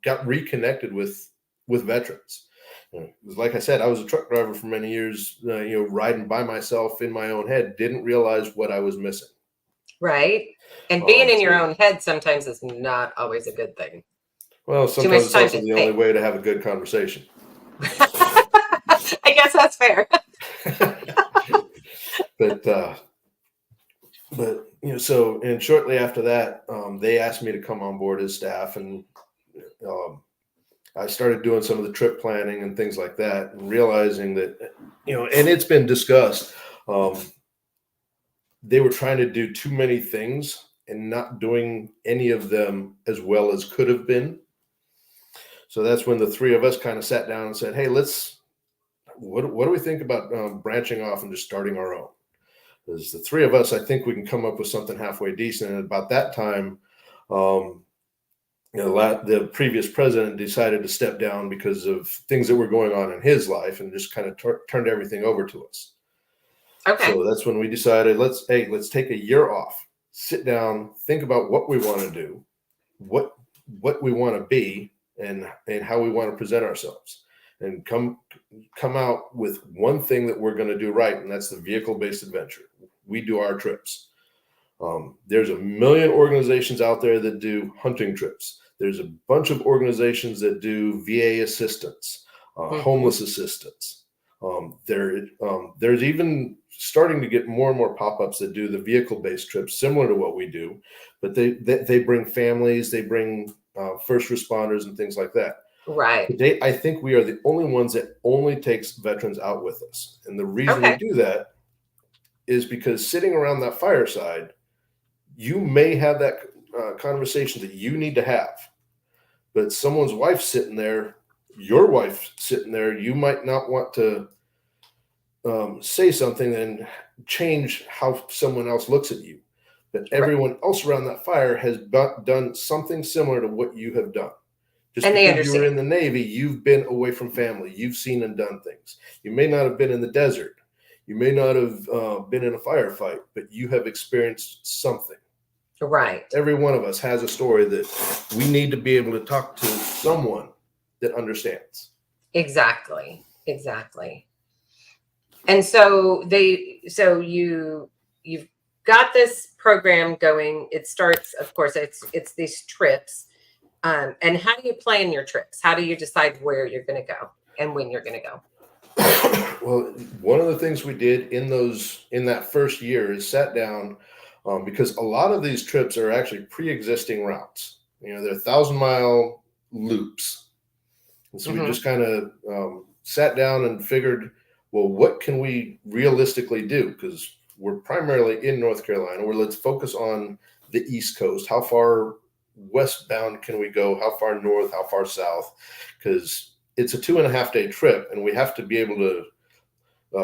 got reconnected with veterans. Like I said, I was a truck driver for many years, riding by myself in my own head, didn't realize what I was missing. Right. And being in your own head sometimes is not always a good thing. Well, sometimes it's also the only way to have a good conversation. I guess that's fair. But so, and shortly after that, they asked me to come on board as staff, and I started doing some of the trip planning and things like that, and realizing that, and it's been discussed, they were trying to do too many things and not doing any of them as well as could have been. So that's when the three of us kind of sat down and said, hey, what do we think about branching off and just starting our own? Because the three of us, I think we can come up with something halfway decent. And about that time, the previous president decided to step down because of things that were going on in his life, and just kind of turned everything over to us. Okay. So that's when we decided, let's take a year off, sit down, think about what we want to do, what we want to be, and how we want to present ourselves, and come out with one thing that we're going to do right, and that's the vehicle-based adventure. We do our trips. There's a million organizations out there that do hunting trips. There's a bunch of organizations that do VA assistance, homeless assistance. There's even starting to get more and more pop-ups that do the vehicle-based trips, similar to what we do, but they bring families, they bring first responders and things like that. Right. Today, I think we are the only ones that only takes veterans out with us. And the reason we do that is because sitting around that fireside, you may have that conversation that you need to have, but someone's wife's sitting there, your wife's sitting there, you might not want to say something and change how someone else looks at you. But everyone else around that fire has done something similar to what you have done. Just and because you were in the Navy, you've been away from family. You've seen and done things. You may not have been in the desert. You may not have been in a firefight, but you have experienced something. Right. Every one of us has a story that we need to be able to talk to someone that understands. Exactly. And so you've got this program going. It starts, of course, it's these trips. And how do you plan your trips? How do you decide where you're going to go and when you're going to go? Well, one of the things we did in that first year is sat down, because a lot of these trips are actually pre-existing routes. They're 1,000-mile loops. And so we just kind of sat down and figured, well, what can we realistically do? Because we're primarily in North Carolina, where let's focus on the East Coast. How far westbound can we go? How far north? How far south? Because it's a 2.5-day trip, and we have to be able to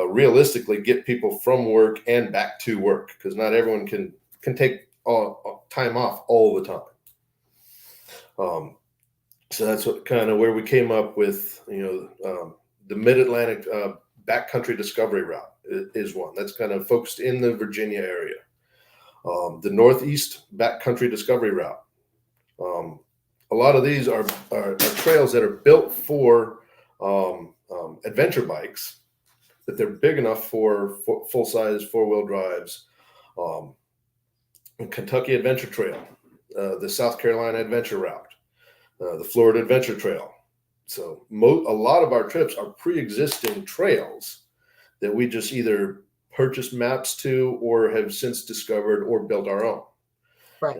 realistically get people from work and back to work, because not everyone can take time off all the time. So that's where we came up with, the Mid-Atlantic backcountry discovery route is one that's kind of focused in the Virginia area. The Northeast backcountry discovery route. A lot of these are trails that are built for adventure bikes, that they're big enough for full-size four-wheel drives. Kentucky Adventure Trail, the South Carolina Adventure Route, the Florida Adventure Trail. So a lot of our trips are pre-existing trails that we just either purchased maps to or have since discovered or built our own. Right.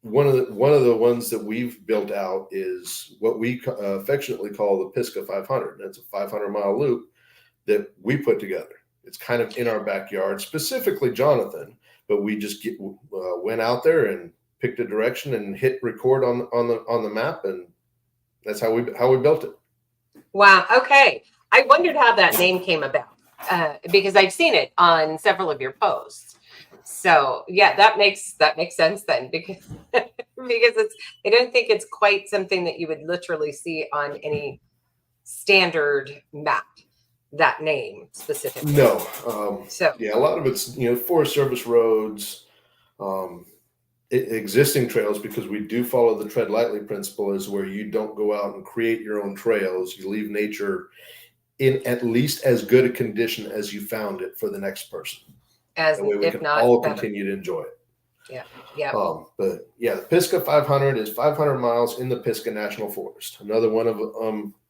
One of the ones that we've built out is what we affectionately call the Pisgah 500. That's a 500-mile loop that we put together. It's kind of in our backyard, specifically Jonathan, but we just went out there and picked a direction and hit record on the map, and that's how we built it. Wow. Okay. I wondered how that name came about, because I've seen it on several of your posts. So yeah, that makes sense then, because I don't think it's quite something that you would literally see on any standard map, that name specifically. No. So yeah, a lot of it's Forest Service roads, Um, Existing trails, because we do follow the tread lightly principle, is where you don't go out and create your own trails. You leave nature in at least as good a condition as you found it for the next person. As That way we if can not all better. continue to enjoy it. Yeah. Yeah. But yeah, the Pisgah 500 is 500 miles in the Pisgah National Forest. Another one of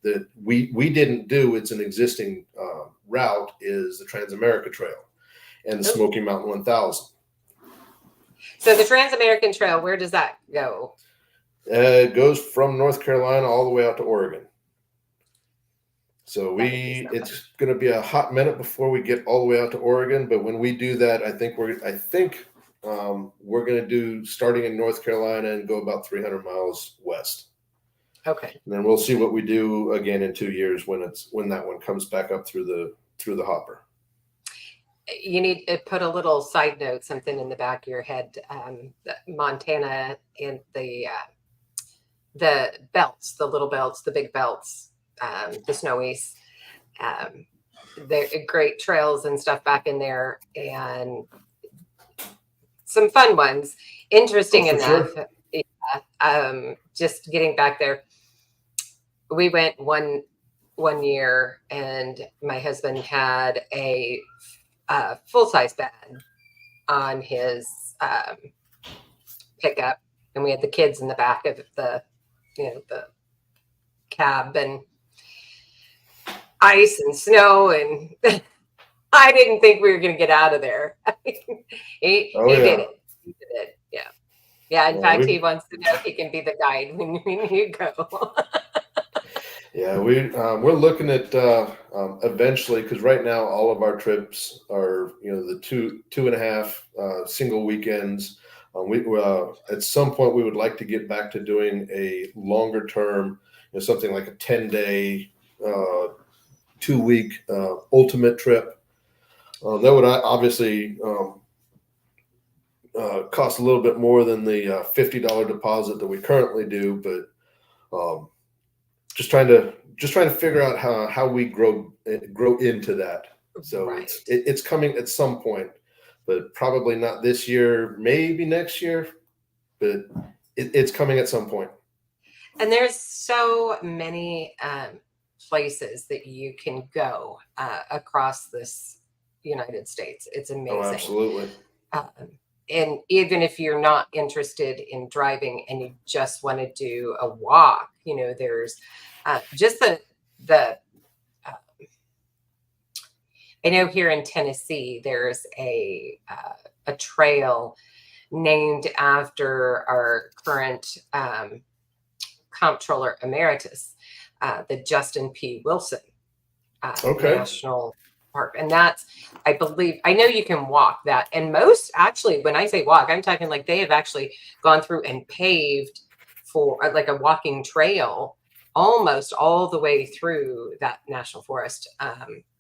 that we didn't do. It's an existing route, is the Transamerica Trail and the Smoky Mountain 1000. So the Transamerican Trail, where does that go? It goes from North Carolina all the way out to Oregon. So it's going to be a hot minute before we get all the way out to Oregon. But when we do that, I think we're going to do starting in North Carolina and go about 300 miles west. Okay. And then we'll see what we do again in 2 years when that one comes back up through the hopper. You need to put a little side note, something in the back of your head. Montana and the belts, the little belts, the big belts, the snowies, they're great trails and stuff back in there, and some fun ones. Interesting enough. Sure. Yeah, just getting back there, we went one year, and my husband had a full-size bed on his pickup, and we had the kids in the back of the cab, and ice and snow, and I didn't think we were going to get out of there. He did it. Yeah. In fact, he wants to know if he can be the guide when you go. Yeah, we're looking at eventually, because right now all of our trips are the two and a half single weekends. We at some point we would like to get back to doing a longer term, something like a 10-day, 2-week ultimate trip. That would obviously cost a little bit more than the $50 deposit that we currently do, but just trying to figure out how we grow into that. So right. It's coming at some point, but probably not this year, maybe next year, but it's coming at some point. And there's so many places that you can go across this United States. It's amazing. Oh, absolutely. And even if you're not interested in driving and you just want to do a walk, there's just the I know here in Tennessee, there's a trail named after our current comptroller emeritus, the Justin P. Wilson National Park. And that's, I believe, I know you can walk that. And most, actually, when I say walk, I'm talking like they have actually gone through and paved for like a walking trail almost all the way through that national forest.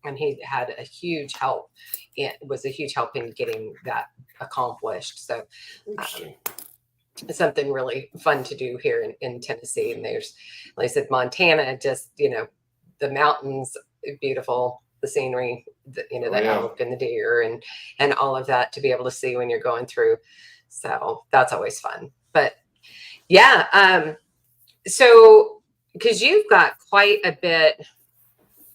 And he had a huge help. It was a huge help in getting that accomplished. So it's something really fun to do here in Tennessee. And there's, like I said, Montana, just, the mountains, beautiful, the scenery, the elk and the deer and all of that to be able to see when you're going through. So that's always fun. But yeah, so because you've got quite a bit,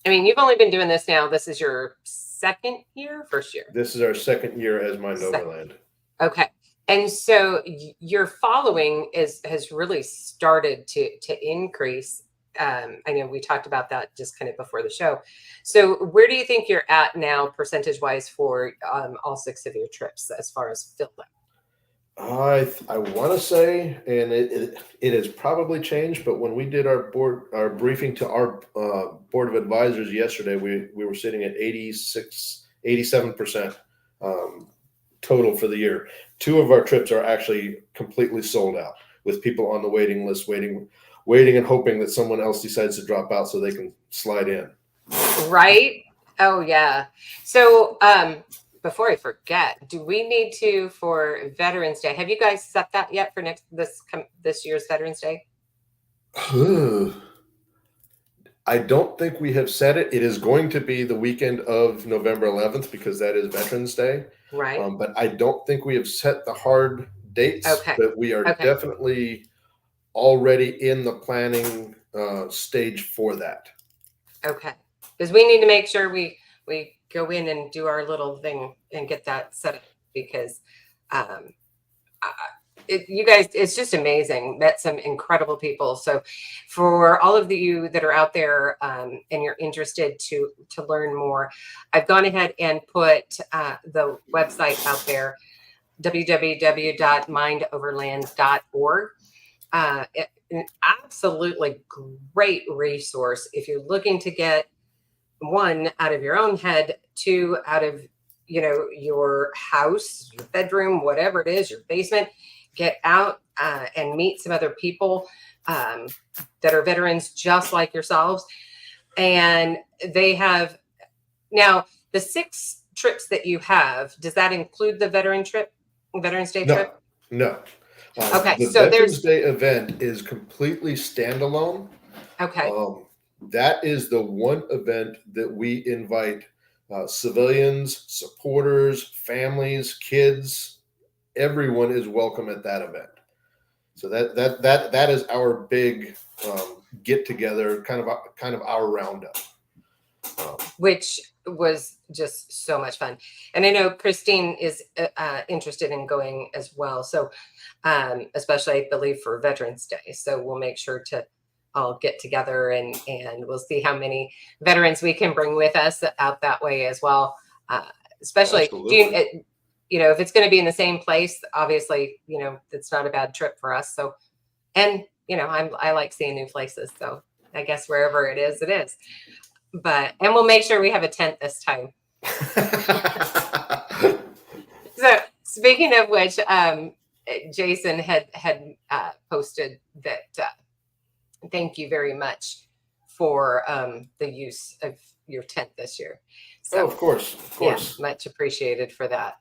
I mean, you've only been doing this now. This is your second year, first year? This is our second year as Mind Overland. Okay. And so your following has really started to increase. I know we talked about that just kind of before the show. So where do you think you're at now, percentage wise, for all 6 of your trips as far as fill up? I want to say, and it has probably changed, but when we did our briefing to our board of advisors yesterday, we were sitting at 87% total for the year. 2 of our trips are actually completely sold out, with people on the waiting list, waiting and hoping that someone else decides to drop out so they can slide in. Right? Oh yeah. So before I forget, do we need to, for Veterans Day, have you guys set that yet for this year's Veterans Day? I don't think we have said it. It is going to be the weekend of November 11th because that is Veterans Day. Right. But I don't think we have set the hard dates, Okay. but we are Okay. definitely already in the planning stage for that. Okay. Because we need to make sure we go in and do our little thing and get that set up because um, you guys, it's just amazing. Met some incredible people. So, for all of you that are out there and you're interested to learn more, I've gone ahead and put the website out there, www.mindoverland.org. An absolutely great resource if you're looking to get one out of your own head, two out of your house, your bedroom, whatever it is, your basement. Get out and meet some other people um, that are veterans just like yourselves, and they have now the 6 trips that you have. Does that include the Veterans Day No, trip? no. Okay, The so Veterans there's Day event is completely standalone. okay, That is the one event that we invite civilians, supporters, families, kids. Everyone is welcome at that event. So that is our big get together, kind of our roundup. which was just so much fun. And I know Christine is interested in going as well. So, especially I believe for Veterans Day. So we'll make sure to all get together and we'll see how many veterans we can bring with us out that way as well. Especially, Absolutely. if it's going to be in the same place, obviously, it's not a bad trip for us. So, and I like seeing new places. So I guess wherever it is, it is. And we'll make sure we have a tent this time. So speaking of which, Jason had posted that thank you very much for the use of your tent this year. Oh, So of course, of yeah, course. much appreciated for that.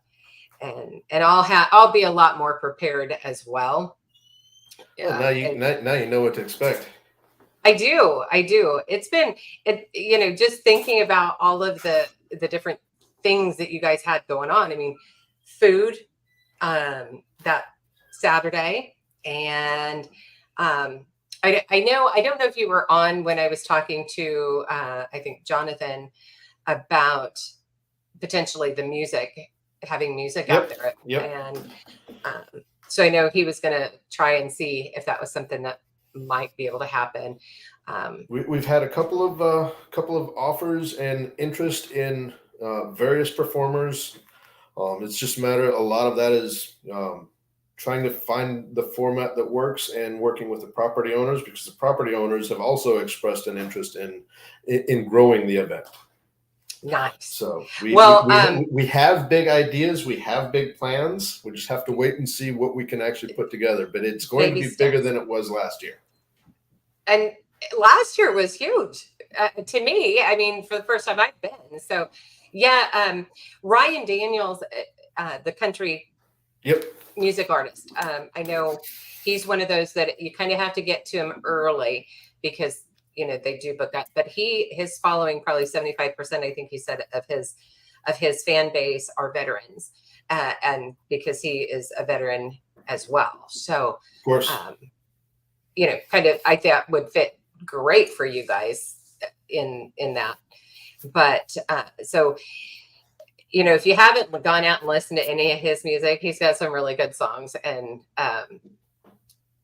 And I'll be a lot more prepared as well. Well, now you know what to expect. I do. It's been just thinking about all of the different things that you guys had going on. I mean, food that Saturday, and I know I don't know if you were on when I was talking to I think Jonathan about potentially the music, having music out Yep. there, Yep. and so I know he was going to try and see if that was something that might be able to happen. We've had a couple of offers and interest in various performers. It's just a matter. A lot of that is trying to find the format that works and working with the property owners because the property owners have also expressed an interest in growing the event. Nice. So we have big ideas, we have big plans. We just have to wait and see what we can actually put together. But it's going to be bigger than it was last year. And last year was huge to me. I mean, for the first time I've been. So, yeah, Ryan Daniels, the country music artist. I know he's one of those that you kind of have to get to him early because they do book that. But his following, probably 75%, I think he said, of his fan base are veterans, and because he is a veteran as well. So, of course, kind of I thought would fit great for you guys in that. But so if you haven't gone out and listened to any of his music, he's got some really good songs. And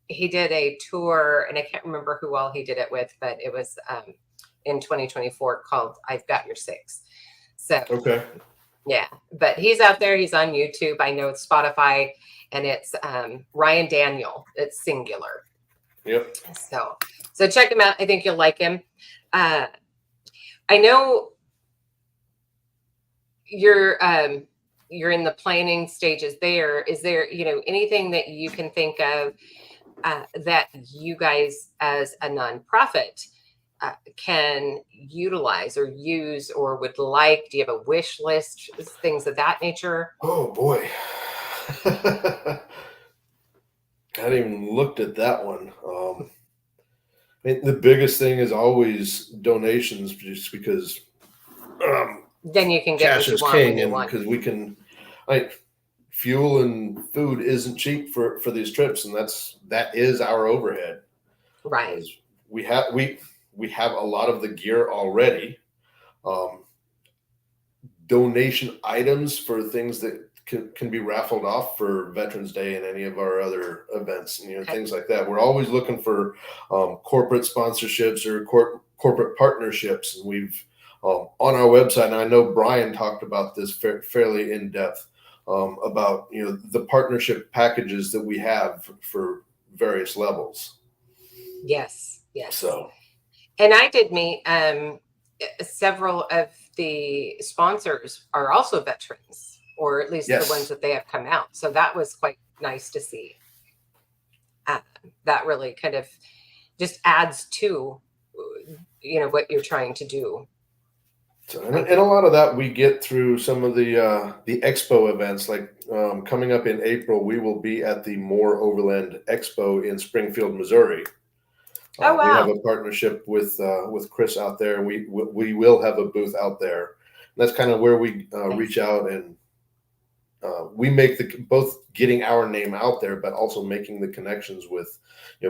he did a tour, and I can't remember who all he did it with, but it was in 2024 called I've Got Your Six. So okay, yeah, but he's out there. He's on YouTube. I know it's Spotify, and it's Ryan Daniel. It's singular. Yep. So check him out. I think you'll like him. I know you're in the planning stages there. Is there, anything that you can think of that you guys as a nonprofit can utilize or use or would like? Do you have a wish list, things of that nature? Oh boy. I hadn't even looked at that one. mean, the biggest thing is always donations, just because Then you can get cash what you is want when king, you and want. because we can, like, fuel and food isn't cheap for these trips, and that is our overhead. Right. Is we have a lot of the gear already. Um, Donation items for things that can be raffled off for Veterans Day and any of our other events, and Okay. things like that. We're always looking for corporate sponsorships or corporate partnerships, and we've on our website. And I know Brian talked about this fairly in depth about the partnership packages that we have for various levels. Yes. Yes. So And I did meet several of the sponsors are also veterans, or at least the ones yes, that they have come out. So that was quite nice to see. Uh, that really kind of just adds to what you're trying to do. so, I and a think. lot of that we get through some of the expo events. Like coming up in April, we will be at the Moore Overland Expo in Springfield, Missouri. Oh We have wow. a partnership with Chris out there, and we will have a booth out there. And that's kind of where we reach Nice. out, and we make the both getting our name out there, but also making the connections with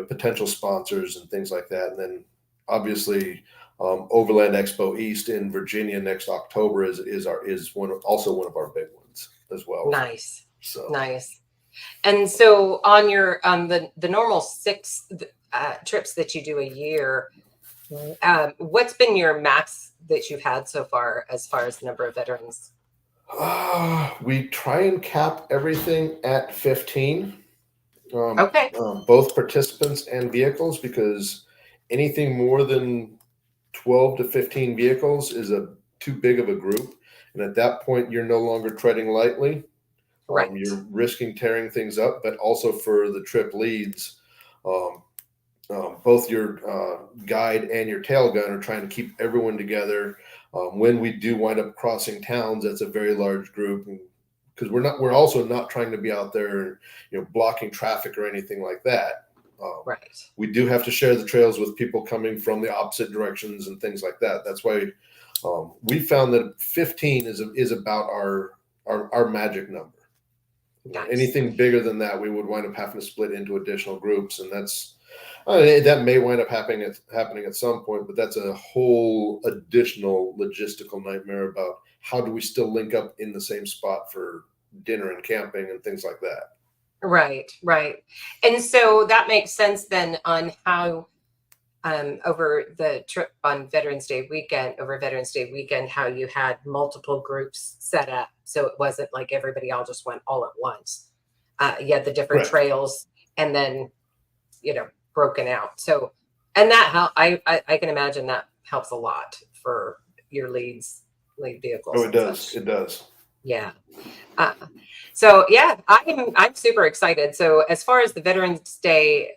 potential sponsors and things like that. And then obviously Overland Expo East in Virginia next October is one of our big ones as well. Nice. So Nice. And so on the normal six trips that you do a year, what's been your max that you've had so far as the number of veterans? we try and cap everything at 15, Okay. both participants and vehicles, because anything more than 12 to 15 vehicles is a too big of a group. And at that point, you're no longer treading lightly. Right. You're risking tearing things up, but also for the trip leads, um, both your guide and your tail gun are trying to keep everyone together. When we do wind up crossing towns, that's a very large group, because we're also not trying to be out there, blocking traffic or anything like that. Um, Right. we do have to share the trails with people coming from the opposite directions and things like that. That's why we found that 15 is about our magic number. Nice. Anything bigger than that, we would wind up having to split into additional groups, and that may wind up happening at some point. But that's a whole additional logistical nightmare about how do we still link up in the same spot for dinner and camping and things like that. Right. Right. And so that makes sense then on how over the trip on Veterans Day weekend, how you had multiple groups set up. So it wasn't like everybody all just went all at once. You had the different Correct. trails and then, broken out. So, and that how I can imagine that helps a lot for your lead Oh, vehicles it and does. such. It does. Yeah. Uh, so yeah, I'm super excited. So as far as the Veterans Day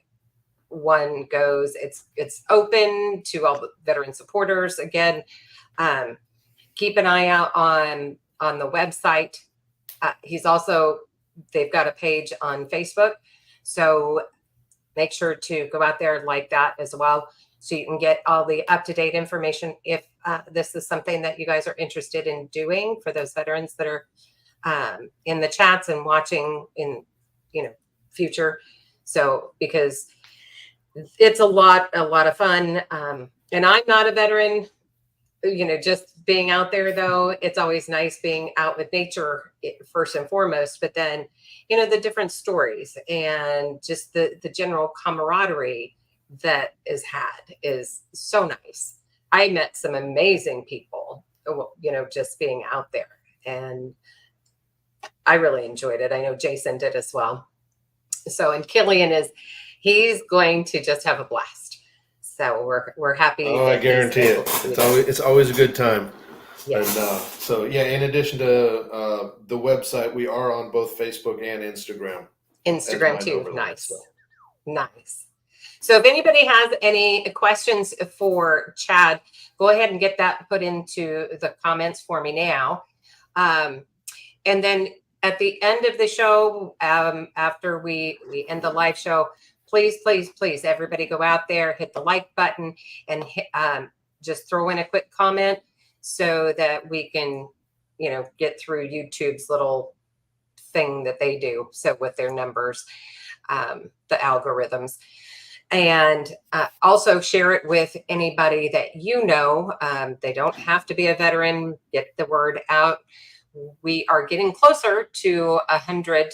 one goes, it's open to all the veteran supporters. Again, um, keep an eye out on the website. They've got a page on Facebook, so make sure to go out there, like that as well, so you can get all the up-to-date information if this is something that you guys are interested in doing for those veterans that are in the chats and watching in future. So because it's a lot of fun, and I'm not a veteran. Just being out there, though, it's always nice being out with nature first and foremost, but then the different stories and just the general camaraderie that is had is so nice. I met some amazing people, just being out there, and I really enjoyed it. I know Jason did as well. So, and he's going to just have a blast. So we're happy Oh, I that he's guarantee it. able to do It's that. always a good time. And Yes. so yeah, in addition to the website, we are on both Facebook and Instagram as Instagram Mind too. Overland. So Nice. Nice. So if anybody has any questions for Chad, go ahead and get that put into the comments for me now. And then at the end of the show, after we end the live show, please, please, please, everybody go out there, hit the like button, and just throw in a quick comment so that we can, get through YouTube's little thing that they do. So with their numbers, the algorithms. And also share it with anybody that you know. They don't have to be a veteran. Get the word out. We are getting closer to 100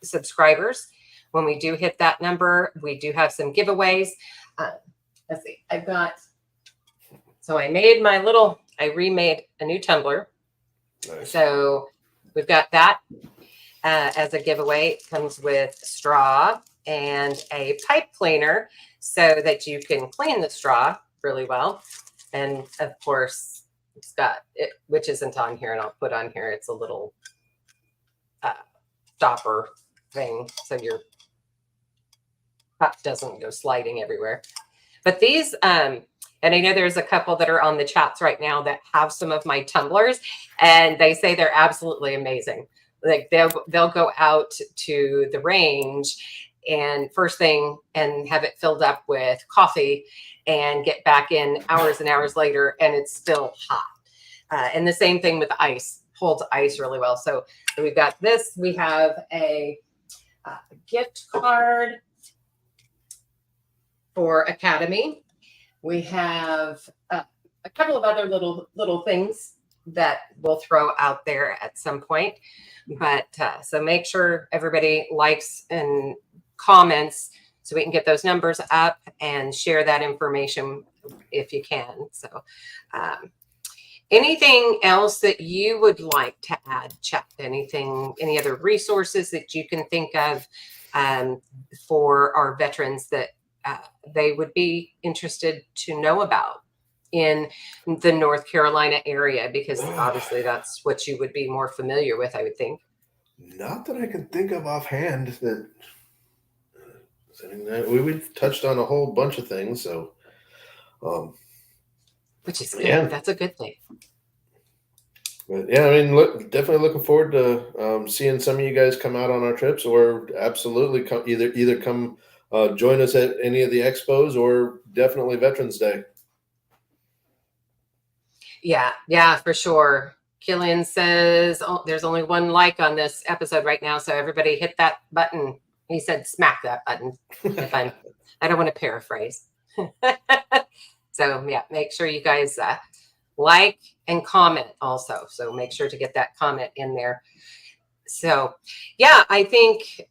subscribers. When we do hit that number, we do have some giveaways. Let's see. So I remade a new tumbler. Nice. So we've got that as a giveaway. It comes with straw and a pipe cleaner so that you can clean the straw really well. And of course, it's got it, which isn't on here, and I'll put on here. It's a little stopper thing so your cup doesn't go sliding everywhere. But these, and I know there's a couple that are on the chats right now that have some of my tumblers, and they say they're absolutely amazing. Like they'll go out to the range and first thing and have it filled up with coffee and get back in hours and hours later and it's still hot. And the same thing with ice, holds ice really well. So we've got this. We have a gift card for Academy. We have a couple of other little things that we'll throw out there at some point. But so make sure everybody likes and comments so we can get those numbers up and share that information if you can. So anything else that you would like to add, Chet? Any other resources that you can think of for our veterans that they would be interested to know about in the North Carolina area? Because obviously that's what you would be more familiar with, I would think. Not that I can think of offhand. We've touched on a whole bunch of things, so which is good. Yeah. That's a good thing. But yeah, I mean, definitely looking forward to seeing some of you guys come out on our trips, or absolutely come either come join us at any of the expos, or definitely Veterans Day. Yeah, for sure. Killian says there's only one like on this episode right now, so everybody hit that button. He said smack that button. I don't want to paraphrase. So yeah, make sure you guys like and comment also. So make sure to get that comment in there. So yeah, I think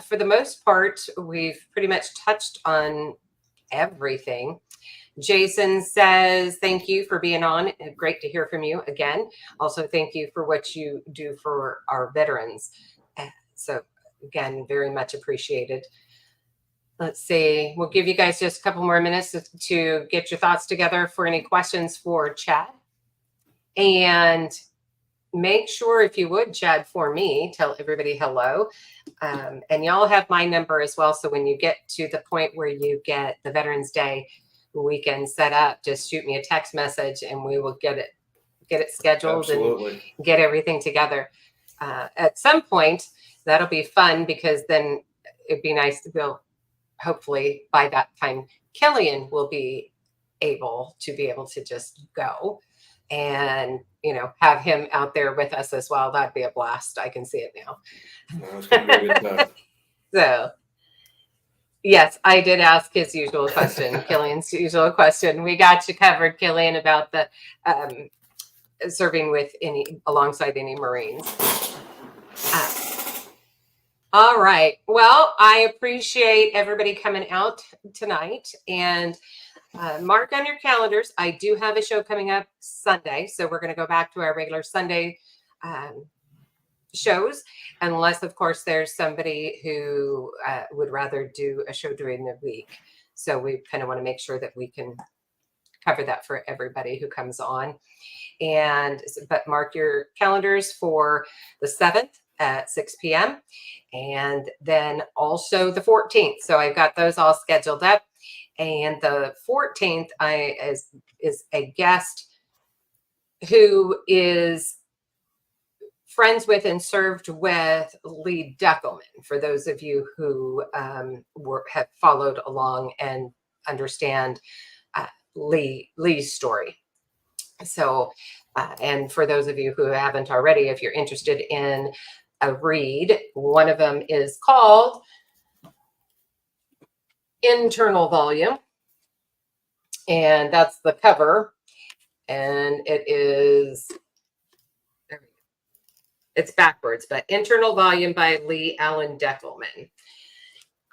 for the most part, we've pretty much touched on everything. Jason says, thank you for being on. Great to hear from you again. Also, thank you for what you do for our veterans. So again, very much appreciated. Let's see. We'll give you guys just a couple more minutes to get your thoughts together for any questions for Chad. And make sure, if you would, Chad, for me, tell everybody hello. And y'all have my number as well. So when you get to the point where you get the Veterans Day weekend set up, just shoot me a text message and we will get it scheduled. Absolutely. And get everything together. At some point, that'll be fun, because then it'd be nice to go. Hopefully by that time, Killian will be able to just go and, have him out there with us as well. That'd be a blast. I can see it now. That's gonna be a good time. So yes, I did ask his usual question, Killian's usual question. We got you covered, Killian, about the serving with alongside any Marines. All right. Well, I appreciate everybody coming out tonight, and mark on your calendars. I do have a show coming up Sunday, so we're going to go back to our regular Sunday shows, unless, of course, there's somebody who would rather do a show during the week. So we kind of want to make sure that we can cover that for everybody who comes on. But mark your calendars for the 7th at 6 p.m. and then also the 14th. So I've got those all scheduled up. And the 14th is a guest who is friends with and served with Lee Deckelman, for those of you who have followed along and understand Lee's story. So, and for those of you who haven't already, if you're interested in a read, one of them is called Internal Volume, and that's the cover, and it's backwards, but Internal Volume by Lee Allen Deckelman.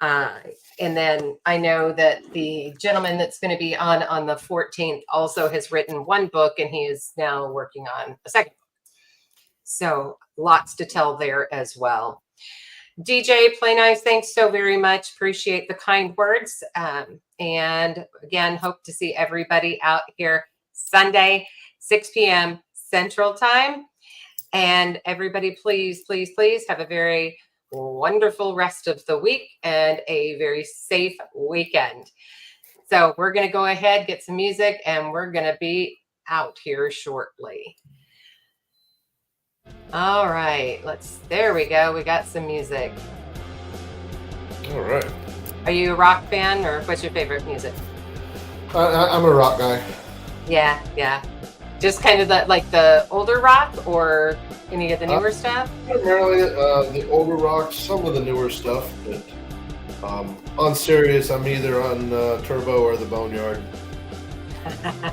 And then I know that the gentleman that's going to be on the 14th also has written one book, and he is now working on a second book. So lots to tell there as well. DJ Play Nice, thanks so very much. Appreciate the kind words. And again, hope to see everybody out here Sunday, 6 p.m. Central Time. And everybody, please, please, please have a very wonderful rest of the week and a very safe weekend. So we're going to go ahead, get some music, and we're going to be out here shortly. All right, there we go. We got some music. All right. Are you a rock fan, or what's your favorite music? I'm a rock guy. Yeah. Just kind of the older rock, or any of the newer stuff? Primarily the older rock, some of the newer stuff, but on Sirius, I'm either on Turbo or the Boneyard.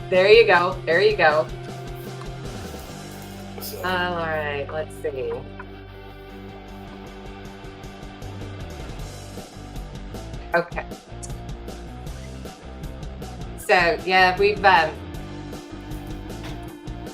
There you go. So. All right, let's see. Okay. So yeah, we've